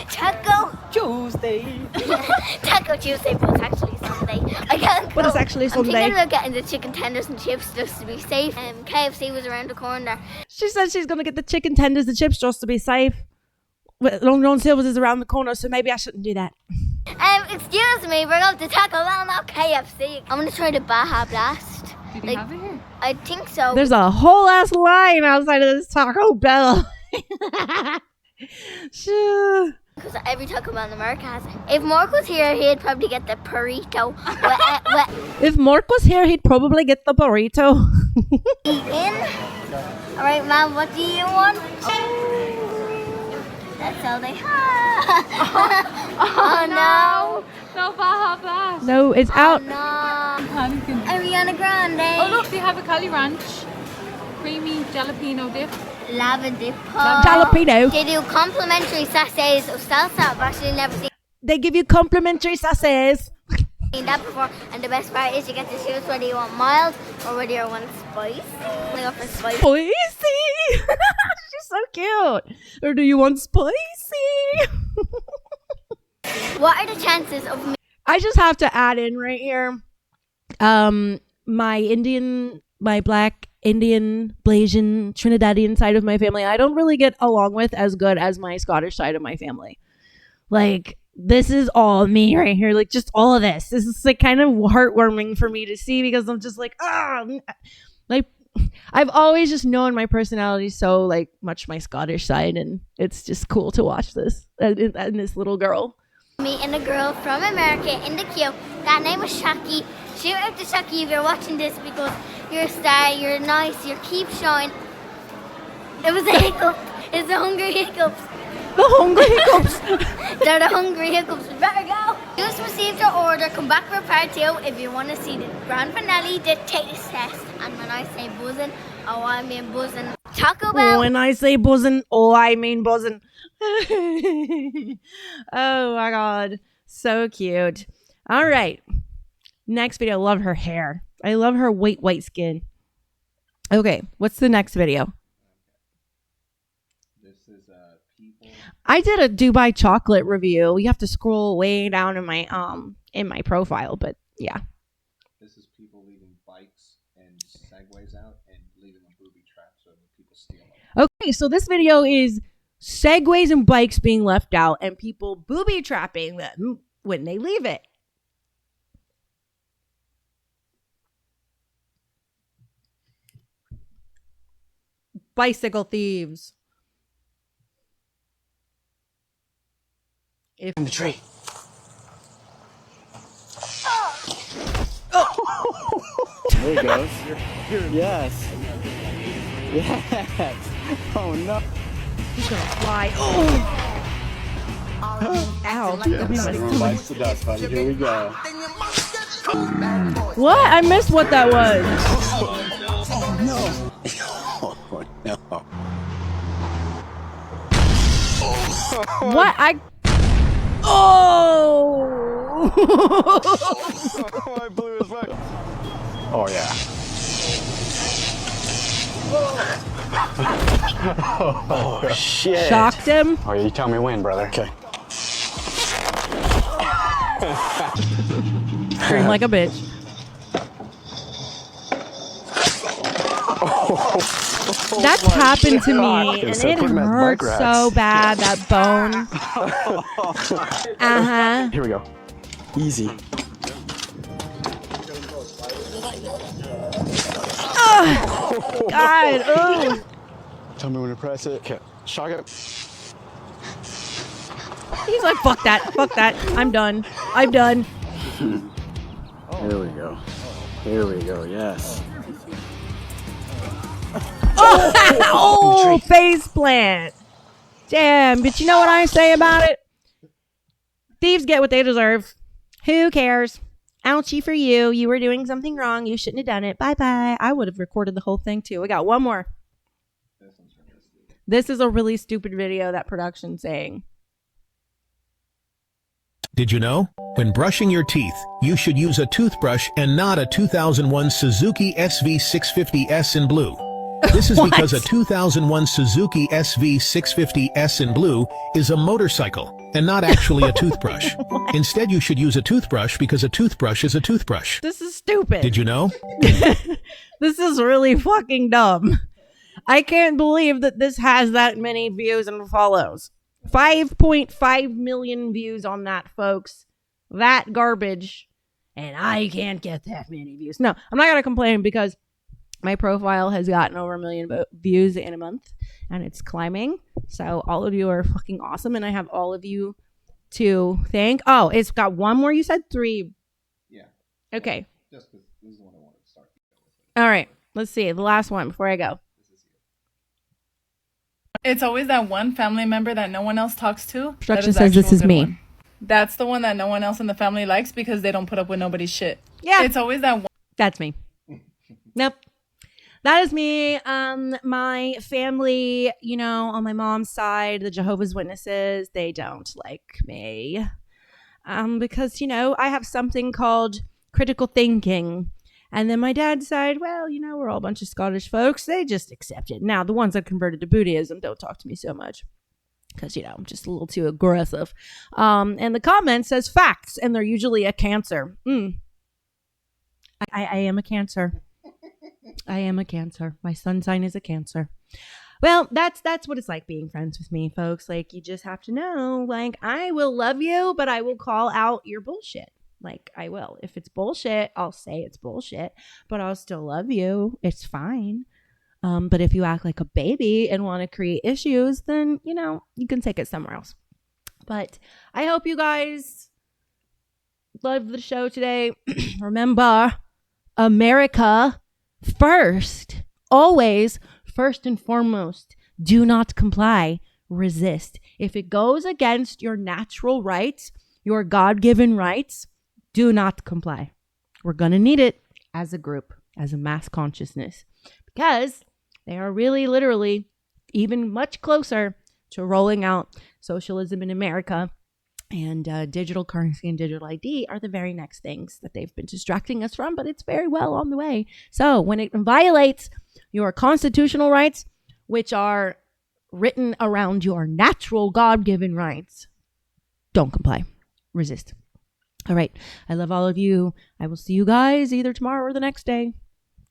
Taco Tuesday. Taco Tuesday, but it's actually Sunday. I can't go. But it's actually Sunday. I'm thinking about getting the chicken tenders and chips just to be safe. KFC was around the corner. She said she's going to get the chicken tenders and chips just to be safe. Long John Silver's is around the corner, so maybe I shouldn't do that. Excuse me, we're going to Taco Bell, not KFC. I'm going to try the Baja Blast. Did you have it here? I think so. There's a whole ass line outside of this Taco Bell. Sure. Because every Taco Bell in America has it. If Mark was here, he'd probably get the burrito. If Mark was here, he'd probably get the burrito. All right, Mom, what do you want? That's all they have. Oh no. No Baja Blast. No, it's out. No. Ariana Grande. Oh look, they have a Cali Ranch creamy jalapeno dip. Lava dip. Jalapeno. They do complimentary sachets of salsa. I've actually never seen They give you complimentary sauces. that before. And the best part is you get to choose whether you want mild or whether you want spicy. I go for spicy. Spicy. She's so cute. Or do you want spicy? What are the chances of me? I just have to add in right here. My black Indian, Blasian, Trinidadian side of my family, I don't really get along with as good as my Scottish side of my family. Like, this is all me right here. Like, just all of this. This is like kind of heartwarming for me to see because I'm just like, like, I've always just known my personality so like much my Scottish side, and it's just cool to watch this and this little girl. Me and a girl from America in the queue. That name was Shaki. Shout out to Shaki if you're watching this because you're a star, you're nice, you keep showing. It was a hiccup. It's the hungry hiccups. The hungry hiccups. They're the hungry hiccups. We better go. Just received your order. Come back for part 2 if you want to see the grand finale, the taste test. And when I say buzzing, oh, I mean buzzing. Taco Bell. When I say buzzing, oh, I mean buzzing. Oh my God. So cute. All right. Next video. I love her hair. I love her white skin. Okay. What's the next video? I did a Dubai chocolate review. You have to scroll way down in my profile, but yeah. This is people leaving bikes and segways out and leaving a booby trap so that people steal them. Okay, so this video is segways and bikes being left out and people booby trapping them when they leave it. Bicycle thieves. In the tree. There he goes. Yes. Yes. Oh no. He's gonna fly. Oh. Ow. Bites the dust, buddy. Here we go. What? I missed what that was. Oh no. Oh no. What? Oh! I blew his back. Oh yeah. Oh shit. Shocked him? Oh yeah, you tell me when, brother. Okay. Scream like a bitch. That's happened to me, and it hurts so bad, that bone. Uh-huh. Here we go. Easy. Oh, God. Oh. Tell me when to press it. Okay. Shock it. He's like, fuck that. Fuck that. I'm done. I'm done. Here we go. Here we go. Yes. Oh, face plant. Damn, but you know what I say about it? Thieves get what they deserve. Who cares? Ouchie for you. You were doing something wrong. You shouldn't have done it. Bye-bye. I would have recorded the whole thing, too. We got one more. This is a really stupid video that production's saying. Did you know? When brushing your teeth, you should use a toothbrush and not a 2001 Suzuki SV650S in blue. This is because a 2001 Suzuki SV650S in blue is a motorcycle and not actually a toothbrush. Instead, you should use a toothbrush because a toothbrush is a toothbrush. This is stupid. Did you know? This is really fucking dumb. I can't believe that this has that many views and follows. 5.5 million views on that, folks. That garbage. And I can't get that many views. No, I'm not going to complain because my profile has gotten over 1 million views in a month and it's climbing. So all of you are fucking awesome. And I have all of you to thank. Oh, it's got one more. You said 3. Yeah. Okay. Just because this is the one I wanted to start. All right. Let's see. The last one before I go. It's always that one family member that no one else talks to. Production says this is me. One. That's the one that no one else in the family likes because they don't put up with nobody's shit. Yeah. It's always that one. That's me. Nope. That is me. My family, you know, on my mom's side, the Jehovah's Witnesses, they don't like me. Because, you know, I have something called critical thinking. And then my dad's side, well, you know, we're all a bunch of Scottish folks. They just accept it. Now, the ones that converted to Buddhism don't talk to me so much. Because, you know, I'm just a little too aggressive. And the comment says facts, and they're usually a Cancer. I am a Cancer. I am a Cancer. My sun sign is a Cancer. Well, that's what it's like being friends with me, folks. Like, you just have to know, like, I will love you, but I will call out your bullshit. Like, I will. If it's bullshit, I'll say it's bullshit, but I'll still love you. It's fine. But if you act like a baby and want to create issues, then, you know, you can take it somewhere else. But I hope you guys loved the show today. Remember, America first. Always first and foremost. Do not comply. Resist. If it goes against your natural rights, your God-given rights, do not comply. We're going to need it as a group, as a mass consciousness, because they are really literally even much closer to rolling out socialism in America, and digital currency and digital ID are the very next things that they've been distracting us from, but it's very well on the way. So when it violates your constitutional rights, which are written around your natural God-given rights, don't comply. Resist. All right. I love all of you. I will see you guys either tomorrow or the next day.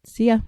See ya.